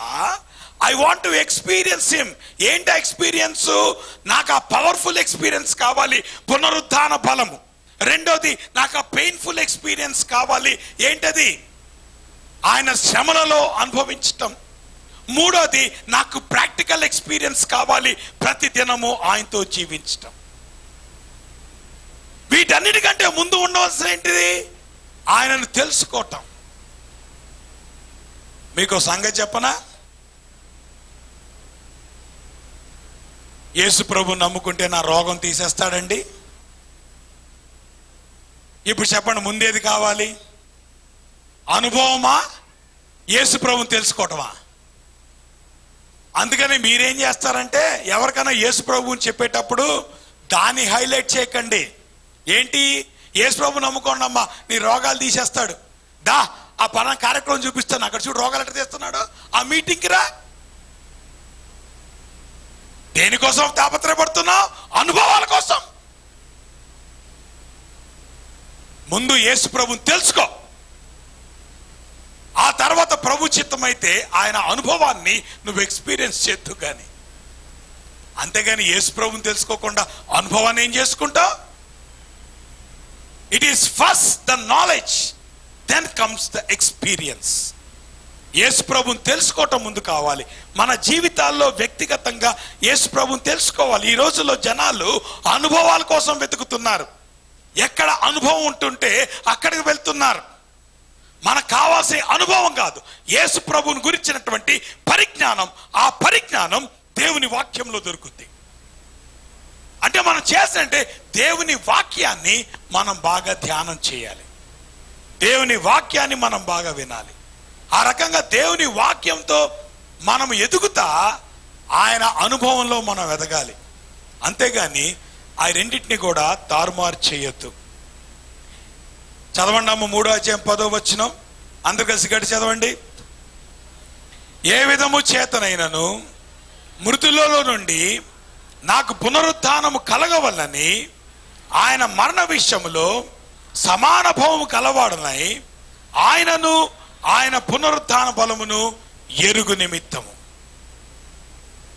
I want to experience him. ఏంటి ఎక్స్పీరియన్స్? నాకు ఆ పవర్ఫుల్ ఎక్స్పీరియన్స్ కావాలి, పునరుద్ధాన బలము. రెండోది, నాకు ఆ పెయిన్ఫుల్ ఎక్స్పీరియన్స్ కావాలి. ఏంటది? ఆయన శ్రమలలో అనుభవించటం. మూడోది, నాకు ప్రాక్టికల్ ఎక్స్పీరియన్స్ కావాలి, ప్రతి దినము ఆయనతో జీవించటం. వీటన్నిటికంటే ముందు ఉండవలసిన ఏంటిది? ఆయనను తెలుసుకోవటం. మీకు సంగతి చెప్పనా? యేసు ప్రభు నమ్ముకుంటే నా రోగం తీసేస్తాడండి? ఇప్పుడు చెప్పండి, ముందేది కావాలి? అనుభవమా, యేసు ప్రభుని తెలుసుకోవటమా? అందుకని మీరేం చేస్తారంటే, ఎవరికైనా యేసు ప్రభుని చెప్పేటప్పుడు దాన్ని హైలైట్ చేయకండి. ఏంటి? యేసు ప్రభు నమ్ముకోండి అమ్మా, నీ రోగాలు తీసేస్తాడు, దా ఆ పలానా కార్యక్రమం చూపిస్తాను, అక్కడ చూడు రోగాలు ఎట్లా తీస్తున్నాడు, ఆ మీటింగ్కి రా. దేనికోసం తాపత్రయపడుతున్నావు? అనుభవాల కోసం. ముందు యేసు ప్రభుని తెలుసుకో, ఆ తర్వాత ప్రభు చిత్తమైతే ఆయన అనుభవాన్ని నువ్వు ఎక్స్పీరియన్స్ చేద్దు. కానీ అంతేగాని యేసు ప్రభుని తెలుసుకోకుండా అనుభవాన్ని ఏం చేసుకుంటావు? It is first the knowledge, then comes the experience. Yesu ప్రభుని తెలుసుకోవటం ముందు కావాలి. మన జీవితాల్లో వ్యక్తిగతంగా యేసు ప్రభుని తెలుసుకోవాలి. ఈ రోజుల్లో జనాలు అనుభవాల కోసం వెతుకుతున్నారు. ఎక్కడ అనుభవం ఉంటుంటే అక్కడికి వెళ్తున్నారు. మనకు కావాల్సిన అనుభవం కాదు, యేసు ప్రభువుని గురించినటువంటి పరిజ్ఞానం. ఆ పరిజ్ఞానం దేవుని వాక్యంలో దొరుకుతుంది. అంటే మనం చేసినంటే దేవుని వాక్యాన్ని మనం బాగా ధ్యానం చేయాలి, దేవుని వాక్యాన్ని మనం బాగా వినాలి. ఆ రకంగా దేవుని వాక్యంతో మనం ఎదుగుతా ఆయన అనుభవంలో మనం ఎదగాలి. అంతేగాని ఆ రెండింటిని కూడా తారుమారు చేయొద్దు. చదవండి అమ్మ, 3వ అధ్యాయం 10వ వచనం, అందరు కలిసి గట్టి చదవండి. ఏ విధము చేతనైనను మృతులలో నుండి నాకు పునరుత్థానము కలగవలనని ఆయన మరణ విషయములో సమానుభవము కలవాడనై ఆయనను ఆయన పునరుత్థాన బలమును ఎరుగు నిమిత్తము.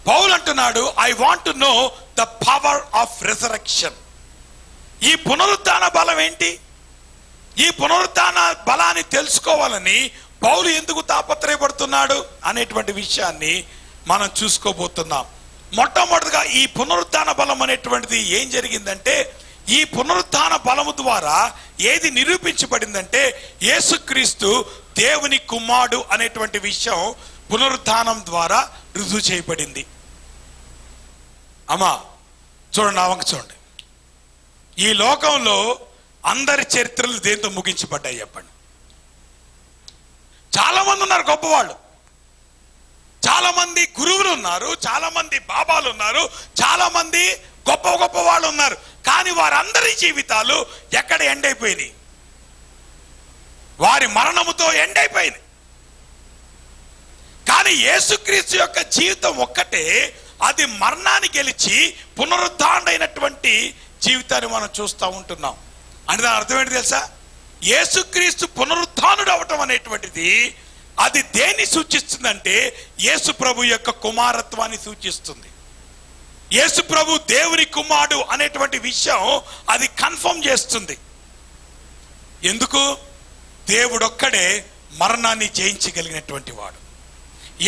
పౌలు అంటున్నాడు, I want to know the power of resurrection. ఈ పునరుత్థాన బలం ఏంటి? ఈ పునరుత్థాన బలాన్ని తెలుసుకోవాలని పౌలు ఎందుకు తాపత్రయపడుతున్నాడు అనేటువంటి విషయాన్ని మనం చూసుకోబోతున్నాం. మొట్టమొదటిగా ఈ పునరుత్థాన బలం అనేటువంటిది ఏం జరిగిందంటే, ఈ పునరుత్థాన బలము ద్వారా ఏది నిరూపించబడిందంటే యేసుక్రీస్తు దేవుని కుమారుడు అనేటువంటి విషయం పునరుత్థానం ద్వారా రుజువు చేయబడింది. అమ్మా చూడండి, నా వంక చూడండి. ఈ లోకంలో అందరి చరిత్రలు దేంతో ముగించబడ్డాయి చెప్పండి? చాలా మంది ఉన్నారు గొప్పవాళ్ళు, చాలా మంది గురువులు ఉన్నారు, చాలా మంది బాబాలు ఉన్నారు, చాలా మంది గొప్ప గొప్ప వాళ్ళు ఉన్నారు. కానీ వారందరి జీవితాలు ఎక్కడ ఎండ్ అయిపోయినాయి? వారి మరణముతో ఎండ్ అయిపోయింది. కానీ యేసుక్రీస్తు యొక్క జీవితం ఒక్కటే, అది మరణాన్ని గెలిచి పునరుద్ధారణైనటువంటి జీవితాన్ని మనం చూస్తూ ఉంటున్నాం. అంటే దాని అర్థం ఏంటి తెలుసా? యేసుక్రీస్తు పునరుద్ధానుడు అవటం అనేటువంటిది అది దేన్ని సూచిస్తుందంటే యేసు ప్రభు యొక్క కుమారత్వాన్ని సూచిస్తుంది. యేసు ప్రభు దేవుని కుమారుడు అనేటువంటి విషయం అది కన్ఫర్మ్ చేస్తుంది. ఎందుకు? దేవుడొక్కడే మరణాన్ని జయించగలిగినటువంటి వాడు.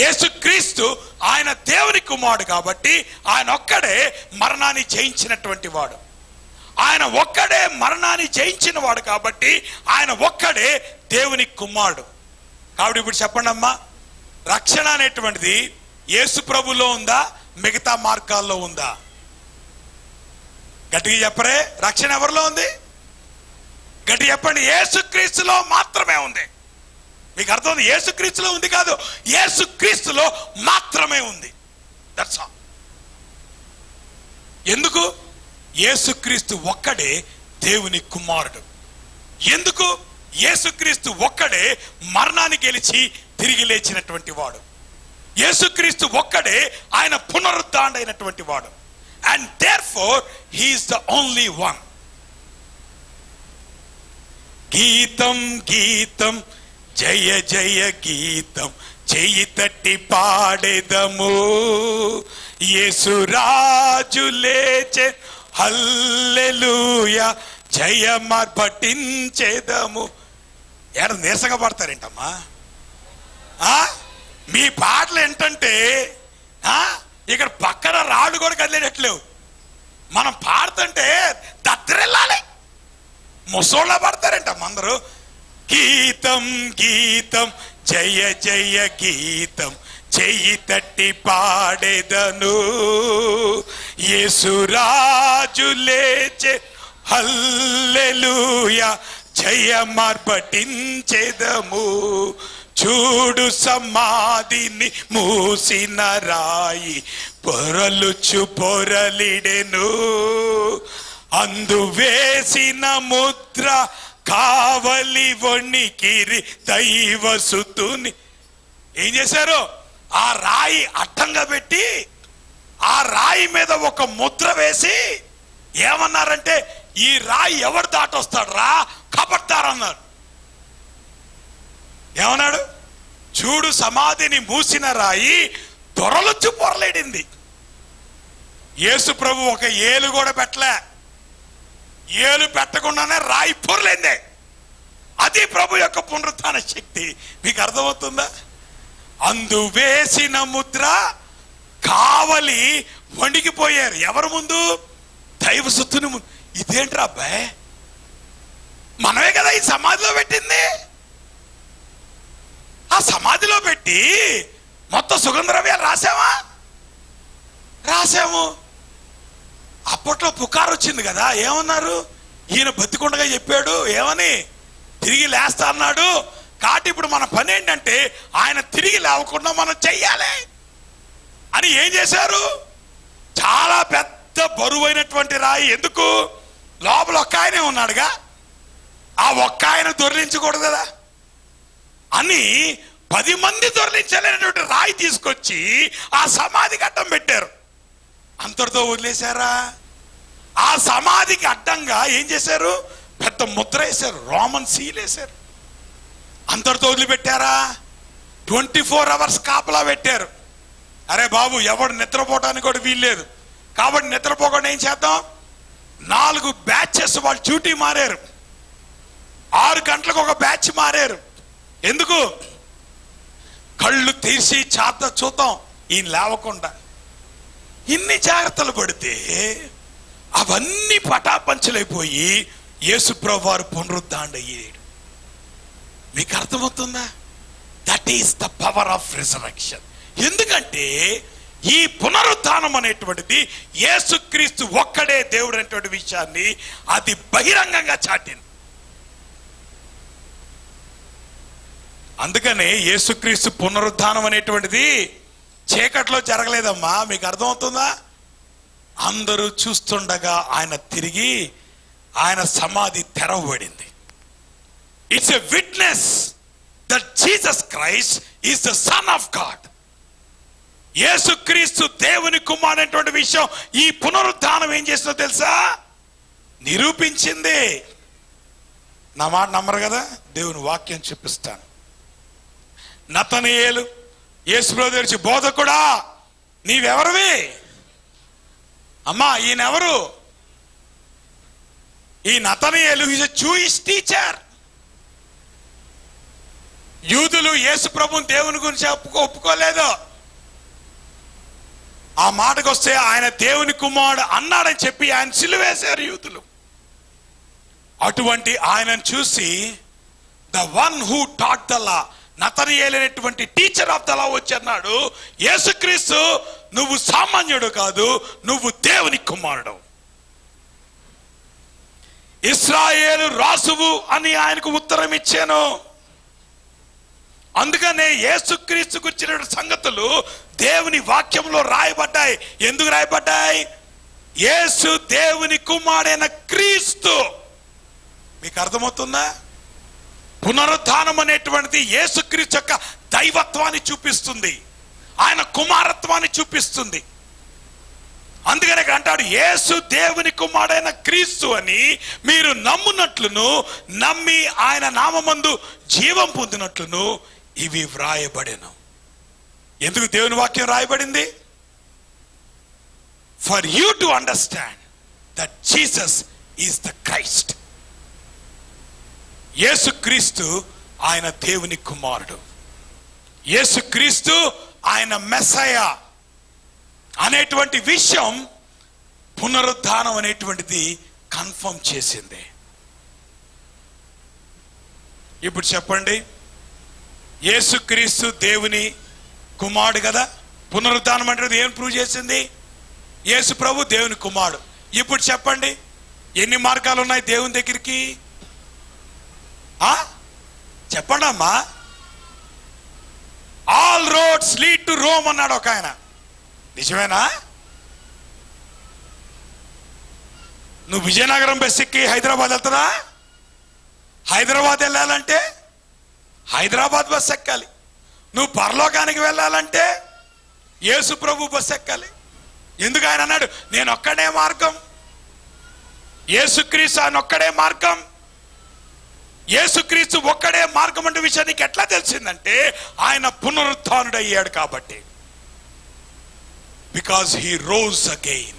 యేసుక్రీస్తు ఆయన దేవుని కుమారుడు కాబట్టి ఆయన ఒక్కడే మరణాన్ని జయించినటువంటి వాడు. ఆయన ఒక్కడే మరణాన్ని జయించిన వాడు కాబట్టి ఆయన ఒక్కడే దేవుని కుమారుడు. కాబట్టి ఇప్పుడు చెప్పండి అమ్మా, రక్షణ అనేటువంటిది యేసు ప్రభులో ఉందా, మిగతా మార్గాల్లో ఉందా? గట్టిగా చెప్పరే, రక్షణ ఎవరిలో ఉంది? గట్టి చెప్పండి. యేసుక్రీస్తులో మాత్రమే ఉంది. మీకు అర్థం ఉంది? యేసుక్రీస్తులో ఉంది కాదు, యేసుక్రీస్తులో మాత్రమే ఉంది. That's all. ఎందుకు? యేసుక్రీస్తు ఒక్కడే దేవుని కుమారుడు. ఎందుకు? యేసుక్రీస్తు ఒక్కడే మరణాన్ని గెలిచి తిరిగి లేచినటువంటి వాడు. యేసుక్రీస్తు ఒక్కడే ఆయన పునరుద్ధాండైనటువంటి వాడు. And therefore he is the only one. గీతం గీతం జయ జయ గీతం చెయ్యి తట్టి పాడేదము, యేసురాజు లేచే హల్లెలూయా జయమర్పటించేదము. ఏడ నీరసంగా పడతారేంటమ్మా? మీ పాటలు ఏంటంటే ఇక్కడ పక్కన రాళ్ళు కూడా కదిలేటట్లేవు. మనం పాడుతుంటే దద్దరెళ్ళాలి. ముసోళ్ళ పడతారేంటమ్మా అందరూ? గీతం గీతం జయ జయ గీతం చెయ్యి తట్టి పాడేదను, యేసురాజు లేచే హల్లెలూయా జయమర్పటించేదము. చూడు సమాధిని మూసిన రాయి పొరలుచు పొరలిడెను, అందు వేసిన ముద్ర కావలి వణికిరి దైవసుతుని. ఏం చేశారు? ఆ రాయి అడ్డంగా పెట్టి ఆ రాయి మీద ఒక ముద్ర వేసి ఏమన్నారంటే, ఈ రాయి ఎవరు దాటొస్తాడు రా కబడ్దారన్నారు. ఏమన్నాడు? చూడు సమాధిని మూసిన రాయి దొరలుచ్చు పొరలేడింది. యేసు ప్రభు ఒక ఏలు కూడా పెట్టలే. ఏలు పెట్టకుండానే రాయి పొరలేందే. అది ప్రభు యొక్క పునరుత్థాన శక్తి. మీకు అర్థమవుతుందా? అందు వేసిన ముద్ర కావలి వణికిపోయారు. ఎవరు ముందు? దైవసుతుని ముందు. ఇదేంట్రా అబ్బాయి, మనమే కదా ఈ సమాధిలో పెట్టింది. ఆ సమాధిలో పెట్టి మొత్తం సుగంధద్రవ్యాలు రాసామా? రాసాము. అప్పట్లో పుకారు వచ్చింది కదా, ఏమన్నారు? ఈయన బతికుండగా చెప్పాడు ఏమని, తిరిగి లేస్తా అన్నాడు. కాబట్టి ఇప్పుడు మన పని ఏంటంటే ఆయన తిరిగి లేవకుండా మనం చెయ్యాలి అని ఏం చేశారు? చాలా పెద్ద బరువైనటువంటి రాయి. ఎందుకు? లోపల ఒక్క ఆయనే ఉన్నాడుగా, ఆ ఒక్క ఆయన దొర్లించకూడదు కదా అని 10 మంది దొర్లించలేనటువంటి రాయి తీసుకొచ్చి ఆ సమాధికి అడ్డం పెట్టారు. అంతటితో వదిలేశారా? ఆ సమాధికి అడ్డంగా ఏం చేశారు? పెద్ద ముద్ర వేశారు, రోమన్ సీల్ వేశారు. అంతటితో వదిలిపెట్టారా? 24 hours కాపలా పెట్టారు. అరే బాబు, ఎవడు నిద్రపోవటానికి కూడా వీల్లేదు కాబట్టి నిద్రపోకుండా ఏం చేద్దాం? 4 బ్యాచెస్ వాళ్ళు డ్యూటీ మారారు. 6 గంటలకు ఒక బ్యాచ్ మారారు. ఎందుకు? కళ్ళు తీసి చూద్దాం ఈయన లేవకుండా. ఇన్ని జాగ్రత్తలు పడితే అవన్నీ పటాపంచలైపోయి యేసుప్రభు వారు పునరుద్ధాండయ్యాడు. మీకు అర్థమవుతుందా? That is the power of resurrection. ఎందుకంటే ఈ పునరుద్ధానం అనేటువంటిది యేసుక్రీస్తు ఒక్కడే దేవుడు అనేటువంటి విషయాన్ని అది బహిరంగంగా చాటింది. అందుకనే యేసుక్రీస్తు పునరుద్ధానం అనేటువంటిది చీకట్లో జరగలేదమ్మా. మీకు అర్థమవుతుందా? అందరూ చూస్తుండగా ఆయన తిరిగి ఆయన సమాధి తెరవబడింది. It's a witness that Jesus Christ is the son of God. యేసుక్రీస్తు దేవుని కుమారుడైనటువంటి విషయం ఈ పునరుద్ధానం ఏం చేసిందో తెలుసా? నిరూపించింది. నా మాట నమ్మరు కదా? దేవుని వాక్యం చూపిస్తాను. నతనయేలు యేసుప్రభు దగ్గరికి, బోధకుడా నీవెవరివి? అమ్మా ఈయన ఎవరు? ఈ నతనయేలు ఈజ్ ఎ జూయిష్ టీచర్. యూదులు యేసు ప్రభుని దేవుని గురించి ఒప్పుకోలేదు. ఆ మాటకు వస్తే ఆయన దేవుని కుమారుడు అన్నాడని చెప్పి ఆయన సిలువేశారు యూదులు. అటువంటి ఆయనను చూసి the one who taught the law, Natanayelu అనేటువంటి టీచర్ ఆఫ్ ద లా వచ్చి అన్నాడు, యేసుక్రీస్తు నువ్వు సామాన్యుడు కాదు, నువ్వు దేవుని కుమారుడు, ఇశ్రాయేలు రాసువు అని ఆయనకు ఉత్తరం ఇచ్చాను. అందుకనే యేసుక్రీస్తు గురించిన సంగతులు దేవుని వాక్యంలో రాయబడ్డాయి. ఎందుకు రాయబడ్డాయి? యేసు దేవుని కుమారుడైన క్రీస్తు. మీకు అర్థమవుతుందా? పునరుద్ధానం అనేటువంటిది యేసుక్రీస్తు యొక్క దైవత్వాన్ని చూపిస్తుంది, ఆయన కుమారత్వాన్ని చూపిస్తుంది. అందుకనే అంటాడు, యేసు దేవుని కుమారుడైన క్రీస్తు అని మీరు నమ్మునట్లును నమ్మి ఆయన నామమందు జీవం పొందినట్లును ఇవి వ్రాయబడెను. ఎందుకు దేవుని వాక్యం రాయబడింది? For you to understand that Jesus is the Christ. యేసుక్రీస్తు ఆయన దేవుని కుమారుడు, యేసుక్రీస్తు ఆయన మెస్సయా అనేటువంటి విషయం పునరుద్ధానం అనేటువంటిది కన్ఫర్మ్ చేసింది. ఇప్పుడు చెప్పండి, యేసుక్రీస్తు దేవుని కుమారుడు కదా, పునరుద్ధానం అంటే ఏం ప్రూవ్ చేసింది? యేసు ప్రభు దేవుని కుమారుడు. ఇప్పుడు చెప్పండి, ఎన్ని మార్గాలు ఉన్నాయి దేవుని దగ్గరికి? చెప్పండి అమ్మా. All roads lead to Rome అన్నాడు ఒక ఆయన. నిజమేనా? నువ్వు విజయనగరం బస్ ఎక్కి హైదరాబాద్ వెళ్తారా? హైదరాబాద్ వెళ్ళాలంటే హైదరాబాద్ బస్ ఎక్కాలి. నువ్వు పరలోకానికి వెళ్ళాలంటే యేసు ప్రభు బస్ ఎక్కాలి. ఎందుకు? ఆయన అన్నాడు, నేను ఒక్కడే మార్గం. యేసుక్రీస్తు ఆయన ఒక్కడే మార్గం. యేసుక్రీస్తు ఒక్కడే మార్గం అంటే విషయం నీకు ఎట్లా తెలిసిందంటే ఆయన పునరుత్థానుడు అయ్యాడు కాబట్టి. Because he rose again.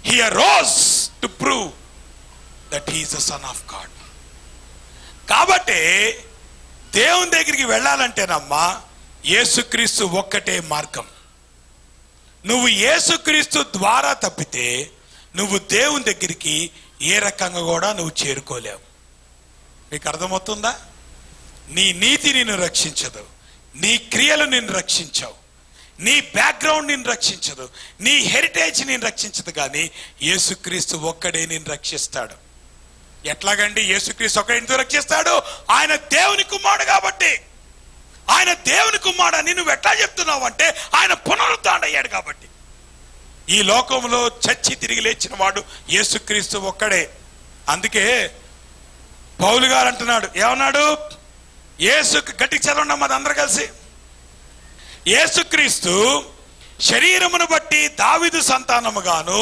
He arouse to prove that he is the son of God. కాబట్టి దేవుని దగ్గరికి వెళ్ళాలంటేనమ్మా యేసుక్రీస్తు ఒక్కటే మార్గం. నువ్వు యేసుక్రీస్తు ద్వారా తప్పితే నువ్వు దేవుని దగ్గరికి ఏ రకంగా కూడా నువ్వు చేరుకోలేవు. మీకు అర్థమవుతుందా? నీ నీతి నిన్ను రక్షించదు, నీ క్రియలు నిన్ను రక్షించవు, నీ బ్యాక్గ్రౌండ్ నిన్ను రక్షించదు, నీ హెరిటేజ్ నిన్ను రక్షించదు. కానీ యేసుక్రీస్తు ఒక్కడే నిన్ను రక్షిస్తాడు. ఎట్లాగండి యేసుక్రీస్తు ఒక్కడే ఎందుకు రక్షిస్తాడు? ఆయన దేవుని కుమారుడు కాబట్టి. ఆయన దేవుని కుమారుడు అని నువ్వు ఎట్లా చెప్తున్నావు అంటే ఆయన పునరుద్ధానం అయ్యాడు కాబట్టి. ఈ లోకంలో చచ్చి తిరిగి లేచిన వాడు యేసుక్రీస్తు ఒక్కడే. అందుకే పౌలు గారు అంటున్నాడు, ఏమన్నాడు? యేసు, గట్టికి చదవండి అమ్మా అందరూ కలిసి. యేసుక్రీస్తు శరీరమును బట్టి దావీదు సంతానముగాను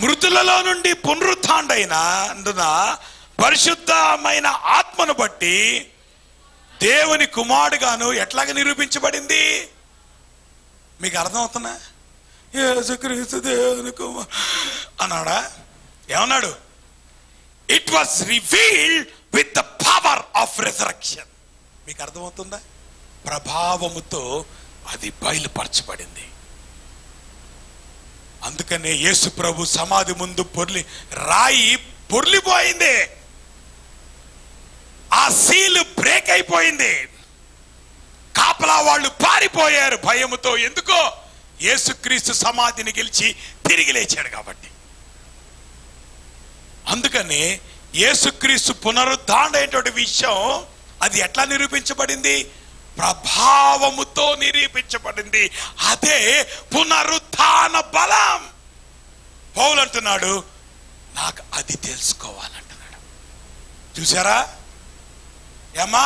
మృతులలో నుండి పునరుత్థానుడైనందున పరిశుద్ధమైన ఆత్మను బట్టి దేవుని కుమారుడుగాను ఎట్లాగా నిరూపించబడింది? మీకు అర్థమవుతున్నా? యేసుక్రీస్తు దేవుని కుమారుడు అన్నాడా? ఏమన్నాడు? It was revealed with the power of resurrection. మీకు అర్థమవుతుందా? ప్రభావముతో అది బయలుపరచబడింది. అందుకనే యేసు ప్రభు సమాధి ముందు రాయి పొర్లిపోయింది, ఆ సీలు బ్రేక్ అయిపోయింది. కాపలా వాళ్ళు పారిపోయారు భయముతో. ఎందుకో? యేసుక్రీస్తు సమాధిని గెలిచి తిరిగి లేచాడు కాబట్టి. అందుకని యేసుక్రీస్తు పునరుద్ధానమైనటువంటి విషయం అది ఎట్లా నిరూపించబడింది? ప్రభావముతో నిరూపించబడింది. అదే పునరుత్థాన బలం. పౌలు అంటున్నాడు, నాకు అది తెలుసుకోవాలంటున్నాడు. చూసారా ఏమా?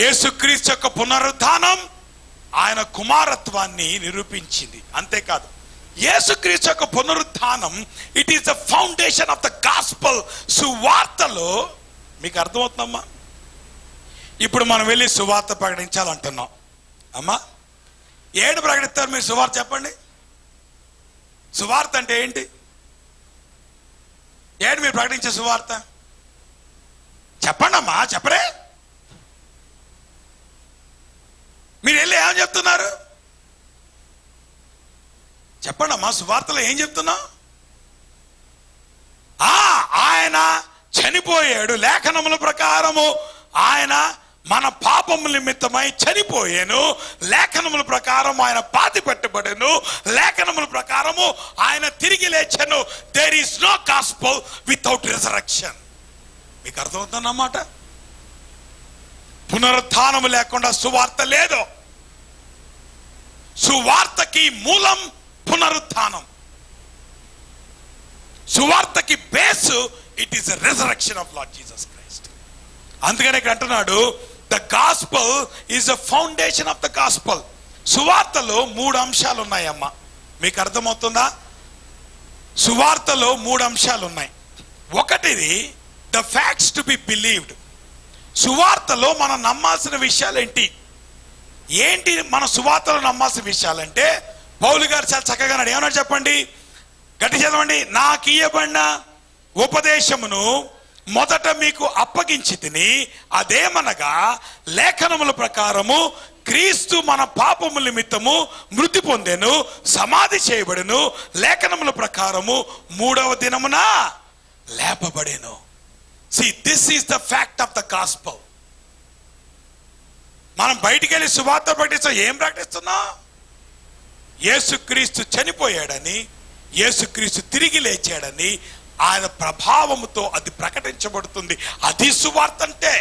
యేసుక్రీస్తు యొక్క పునరుద్ధానం ఆయన కుమారత్వాన్ని నిరూపించింది. అంతేకాదు, యేసుక్రీస్తు యొక్క పునరుద్ధానం it is the foundation of the gospel. సువార్తలో మీకు అర్థమవుతుందమ్మా? ఇప్పుడు మనం వెళ్ళి సువార్త ప్రకటించాలంటున్నాం. అమ్మా, ఏడు ప్రకటిస్తారు మీరు సువార్త? చెప్పండి. సువార్త అంటే ఏంటి? ఏడు మీరు ప్రకటించే సువార్త చెప్పండి అమ్మా. చెప్పరే? మీరు వెళ్ళి ఏమని చెప్తున్నారు? చెప్పండి అమ్మా. సువార్తలో ఏం చెప్తున్నావు? ఆయన చనిపోయాడు, లేఖనముల ప్రకారము ఆయన మన పాపముల నిమిత్తమై చనిపోయాను, లేఖనముల ప్రకారం ఆయన పాతి పెట్టబడెను, లేఖనముల ప్రకారము ఆయన తిరిగి లేచాను. There is no gospel without resurrection. మీకు అర్థమవుతుందన్నమాట? పునరుత్థానము లేకుండా సువార్త లేదు. సువార్తకి మూలం పునరుత్థానం. సువార్తకి base it is the resurrection of Lord Jesus Christ. అందుకని ఇక్కడ అంటున్నాడు, the gospel is the foundation of the gospel. సువార్తలో 3 అంశాలు ఉన్నాయమ్మా. మీకు అర్థమవుతుందా? సువార్తలో 3 అంశాలు ఉన్నాయి. ఒకటిది the facts to be believed. సువార్తలో మనం నమ్మాల్సిన విషయాలు ఏంటి మన సువార్తలో నమ్మాల్సిన విషయాలంటే, పౌలు గారు చాలా చక్కగా అన్నాడు. ఏమన్నాడు చెప్పండి, గట్టి చదవండి. నాకు ఇయ్యబడిన ఉపదేశమును మొదట మీకు అప్పగించి తిని, అదేమనగా లేఖనముల ప్రకారము క్రీస్తు మన పాపముల నిమిత్తము మృతి పొందెను, సమాధి చేయబడెను, లేఖనముల ప్రకారము 3వ దినమున లేపబడెను. See, this is the fact of the gospel. మనం బయటికి వెళ్ళి సువార్త ప్రకటిస్తాం. ఏం ప్రకటిస్తున్నాం? యేసుక్రీస్తు చనిపోయాడని, యేసుక్రీస్తు తిరిగి లేచాడని, ఆయన ప్రభావముతో అది ప్రకటించబడుతుంది. అది సువార్త అంటే.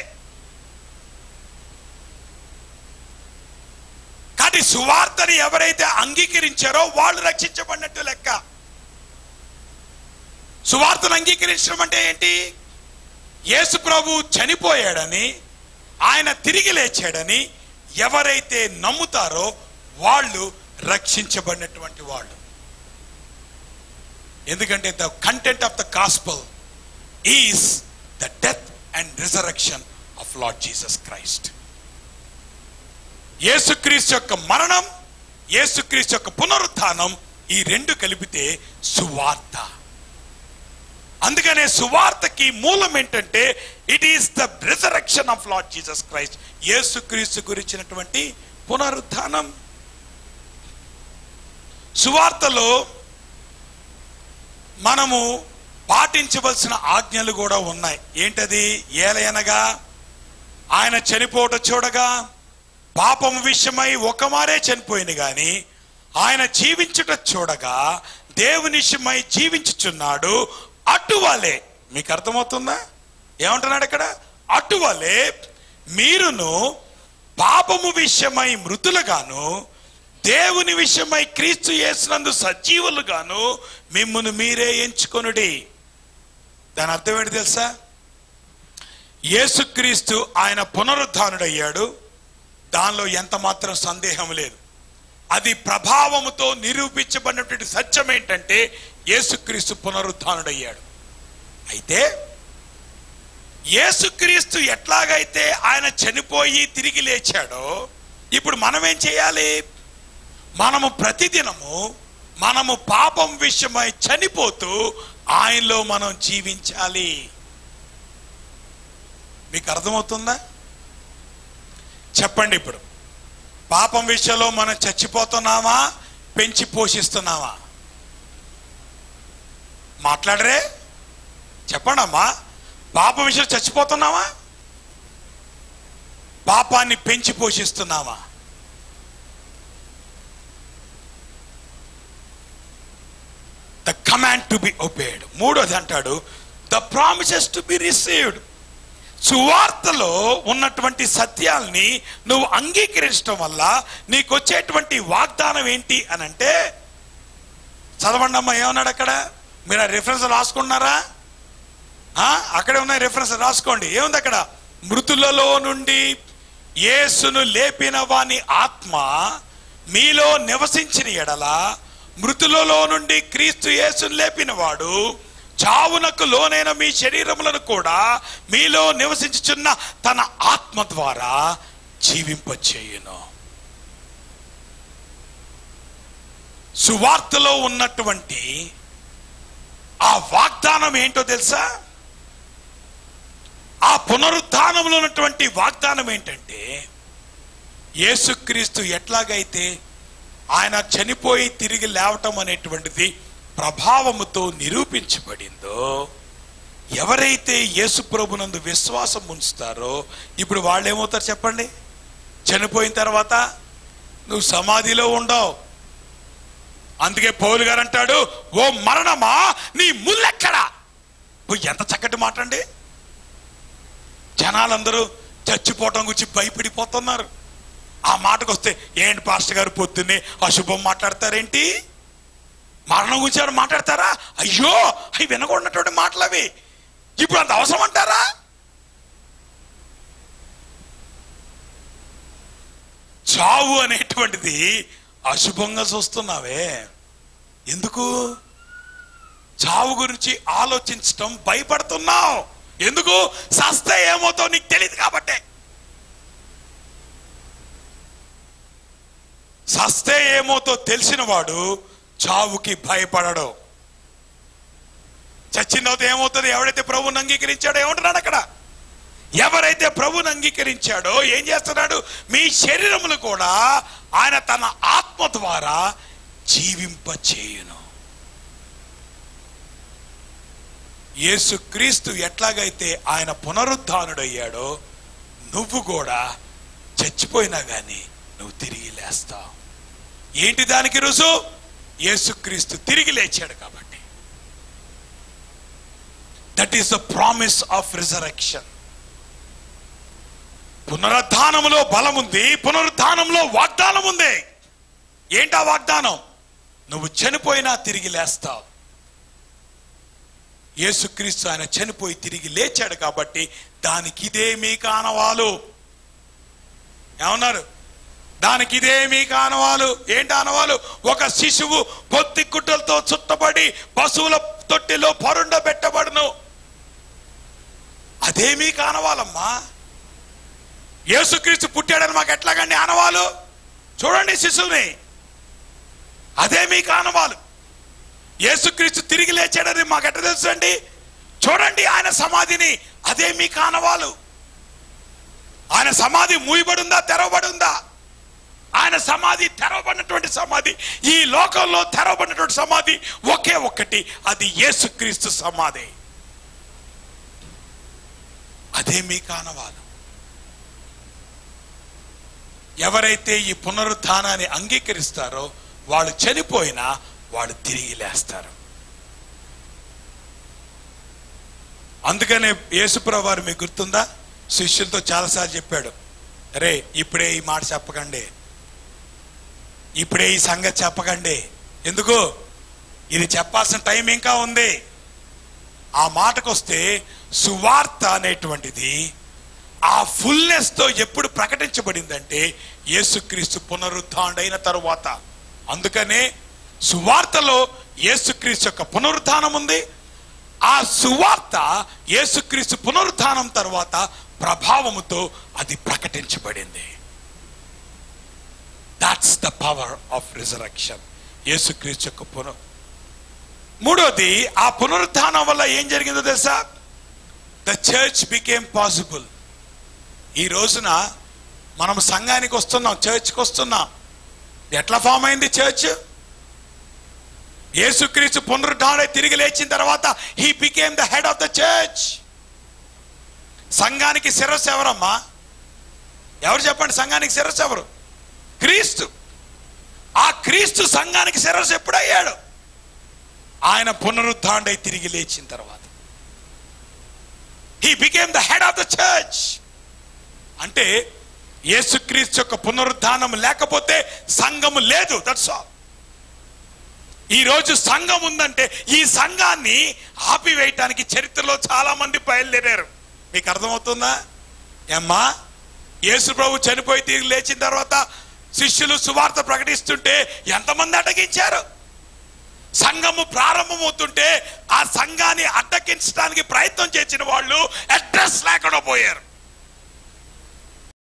కానీ సువార్తని ఎవరైతే అంగీకరించారో వాళ్ళు రక్షించబడినట్టు లెక్క. సువార్తను అంగీకరించడం అంటే ఏంటి? యేసు ప్రభు చనిపోయాడని, ఆయన తిరిగి లేచాడని ఎవరైతే నమ్ముతారో వాళ్ళు రక్షించబడినటువంటి వాళ్ళు. ఎందుకంటే the content of the gospel is the death and resurrection of Lord Jesus Christ. యేసుక్రీస్తు యొక్క మరణం, యేసుక్రీస్తు యొక్క పునరుత్థానం, ఈ 2 కలిపితే సువార్త. అందుకనే సువార్తకి మూలం ఏంటంటే it is the resurrection of Lord Jesus Christ. యేసుక్రీస్తు గురించినటువంటి పునరుత్థానం. సువార్తలో మనము పాటించవలసిన ఆజ్ఞలు కూడా ఉన్నాయి. ఏంటది? ఏలయనగా ఆయన చనిపోవట చూడగా పాపము విషయమై ఒకమారే చనిపోయింది గాని, ఆయన జీవించుట చూడగా దేవుని విషయమై జీవించుచున్నాడు. అటువలే, మీకు అర్థమవుతుందా ఏమంటున్నాడు ఇక్కడ? అటువలే మీరును పాపము విషయమై మృతులుగాను, దేవుని విషయమై క్రీస్తు యేసునందు సజీవులుగాను మిమ్మును మీరే ఎంచుకొనుడి. దాని అర్థం ఏంటి తెలుసా? యేసుక్రీస్తు ఆయన పునరుద్ధానుడయ్యాడు. దానిలో ఎంత మాత్రం సందేహం లేదు. అది ప్రభావముతో నిరూపించబడినటువంటి సత్యం ఏంటంటే యేసుక్రీస్తు పునరుద్ధానుడయ్యాడు. అయితే యేసుక్రీస్తు ఎట్లాగైతే ఆయన చనిపోయి తిరిగి లేచాడో, ఇప్పుడు మనం ఏం చేయాలి? మనము ప్రతిదినము మనము పాపం విషయమై చనిపోతూ ఆయనలో మనం జీవించాలి. మీకు అర్థమవుతుందా? చెప్పండి. ఇప్పుడు పాపం విషయంలో మనం చచ్చిపోతున్నామా, పెంచి పోషిస్తున్నామా? మాట్లాడరే, చెప్పండి అమ్మా. పాపం విషయంలో చచ్చిపోతున్నామా, పాపాన్ని పెంచి పోషిస్తున్నామా? The command to be obeyed. 3వది అంటాడు the promises to be received. సువార్తలో ఉన్నటువంటి సత్యాల్ని నువ్వు అంగీకరించడం వల్ల నీకు వచ్చేటువంటి వాగ్దానం ఏంటి అని అంటే, చదవండి అమ్మా. ఏమన్నాడు అక్కడ? మీరు ఆ రిఫరెన్స్ రాసుకున్నారా? అక్కడే ఉన్నాయి రిఫరెన్స్, రాసుకోండి. ఏముంది అక్కడ? మృతులలో నుండి యేసును లేపిన వాని ఆత్మ మీలో నివసించిన ఎడల, మృతులలో నుండి క్రీస్తు యేసును లేపిన వాడు చావునకు లోనైన మీ శరీరములను కూడా మీలో నివసించుచున్న తన ఆత్మ ద్వారా జీవింపచేయును. సువార్తలో ఉన్నటువంటి ఆ వాగ్దానం ఏంటో తెలుసా? ఆ పునరుత్థానంలో ఉన్నటువంటి వాగ్దానం ఏంటంటే, యేసుక్రీస్తు ఎట్లాగైతే ఆయన చనిపోయి తిరిగి లేవటం అనేటువంటిది ప్రభావముతో నిరూపించబడిందో, ఎవరైతే యేసు ప్రభునందు విశ్వాసం ఉంచుతారో ఇప్పుడు వాళ్ళు ఏమవుతారు చెప్పండి? చనిపోయిన తర్వాత నువ్వు సమాధిలో ఉండవు. అందుకే పౌలు గారు అంటాడు, ఓ మరణమా నీ ముల్లెక్కడా? ఎంత చక్కటి మాట అండి. జనాలందరూ చచ్చిపోవటం గురించి భయపడిపోతున్నారు. ఆ మాటకు వస్తే, ఏంటి పాస్టర్ గారు పొద్దున్నే అశుభం మాట్లాడతారేంటి? మరణం గురించి మాట్లాడతారా? అయ్యో, అవి వినకూడనటువంటి మాటలు అవి. ఇప్పుడు అంత అవసరం అంటారా? చావు అనేటువంటిది అశుభంగా చూస్తున్నావే, ఎందుకు? చావు గురించి ఆలోచించటం భయపడుతున్నావు ఎందుకు? సస్తే ఏమవుతావు నీకు తెలియదు కాబట్టే. సస్తే ఏమవుతో తెలిసిన వాడు చావుకి భయపడడు. చచ్చిన తర్వాత ఏమవుతుంది? ఎవడైతే ప్రభువుని అంగీకరించాడో ఏమంటున్నాడు అక్కడ? ఎవరైతే ప్రభువుని అంగీకరించాడో ఏం చేస్తున్నాడు? మీ శరీరములు కూడా ఆయన తన ఆత్మ ద్వారా జీవింపచేయును. యేసుక్రీస్తు ఎట్లాగైతే ఆయన పునరుద్ధానుడయ్యాడో నువ్వు కూడా చచ్చిపోయినా గాని నువ్వు తిరిగి లేస్తావు. ఏంటి దానికి రుజువు? యేసుక్రీస్తు తిరిగి లేచాడు కాబట్టి. That is the promise of resurrection. పునరుద్ధానములో బలం ఉంది, పునరుద్ధానంలో వాగ్దానం ఉంది. ఏంటా వాగ్దానం? నువ్వు చనిపోయినా తిరిగి లేస్తావు. యేసుక్రీస్తు ఆయన చనిపోయి తిరిగి లేచాడు కాబట్టి దానికి ఇదే మీ కానవాలు. ఏమన్నారు? దానికి ఇదే మీ కానవాలు. ఏంటి ఆనవాలు? ఒక శిశువు పొత్తి గుడ్డలతో చుట్టబడి పశువుల తొట్టిలో పరుండబెట్టబడును. అదే మీ కానవాలమ్మా. యేసుక్రీస్తు పుట్టాడని మాకు ఎట్లాగండి ఆనవాలు? చూడండి శిశువుని, అదే మీ కానవాలు. యేసుక్రీస్తు తిరిగి లేచాడని మాకు ఎట్లా తెలుసు అండి? చూడండి ఆయన సమాధిని, అదే మీ కానవాలు. ఆయన సమాధి మూయబడుందా తెరవబడుందా? ఆయన సమాధి తెరవబడినటువంటి సమాధి, ఈ లోకంలో తెరవబడినటువంటి సమాధి ఒకే ఒక్కటి, అది యేసుక్రీస్తు సమాధి. అదే మీ కానవాలు. ఎవరైతే ఈ పునరుద్ధానాన్ని అంగీకరిస్తారో వాళ్ళు చనిపోయినా వాళ్ళు తిరిగి లేస్తారు. అందుకనే యేసుప్రభువు వారు మీకు గుర్తుందా? శిష్యులతో చాలాసార్లు చెప్పాడు, అరే ఇప్పుడే ఈ మాట చెప్పకండి, ఇప్పుడే ఈ సంగతి చెప్పకండి. ఎందుకు? ఇది చెప్పాల్సిన టైం ఇంకా ఉంది. ఆ మాటకు వస్తే సువార్త అనేటువంటిది ఆ ఫుల్నెస్ తో ఎప్పుడు ప్రకటించబడిందంటే యేసుక్రీస్తు పునరుద్ధానుడైన తరువాత. అందుకనే సువార్తలో యేసుక్రీస్తు యొక్క పునరుద్ధానం ఉంది. ఆ సువార్త యేసుక్రీస్తు పునరుద్ధానం తర్వాత ప్రభావముతో అది ప్రకటించబడింది. That's the power of resurrection. యేసుక్రీస్తు యొక్క మూడోది, ఆ పునరుద్ధానం వల్ల ఏం జరిగిందో తెలుసా? The church became possible. ఈ రోజున మనం సంఘానికి వస్తున్నాం, చర్చ్కి వస్తున్నాం. ఎట్లా ఫామ్ అయింది చర్చ్? యేసుక్రీస్తు పునరుద్ధానుడై తిరిగి లేచిన తర్వాత he became the head of the church. సంఘానికి శిరస్సు ఎవరమ్మా? ఎవరు చెప్పండి? సంఘానికి శిరస్సు ఎవరు? క్రీస్తు. ఆ క్రీస్తు సంఘానికి శిరస్సు ఎప్పుడయ్యాడు? ఆయన పునరుద్ధానుడై తిరిగి లేచిన తర్వాత. He became the head of the church. అంటే యేసుక్రీస్తు యొక్క పునరుద్ధానం లేకపోతే సంఘము లేదు. That's all. ఈ రోజు సంఘం ఉందంటే ఈ సంఘాన్ని ఆపివేయటానికి చరిత్రలో చాలా మంది బయలుదేరారు. మీకు అర్థమవుతుందా? ఏమ్మా, యేసు ప్రభు చనిపోయి తిరిగి లేచిన తర్వాత శిష్యులు సువార్త ప్రకటిస్తుంటే ఎంతమంది అడ్డగించారు? సంఘము ప్రారంభమవుతుంటే ఆ సంఘాన్ని అడ్డగించడానికి ప్రయత్నం చేసిన వాళ్ళు అడ్రస్ లేకుండా పోయారు.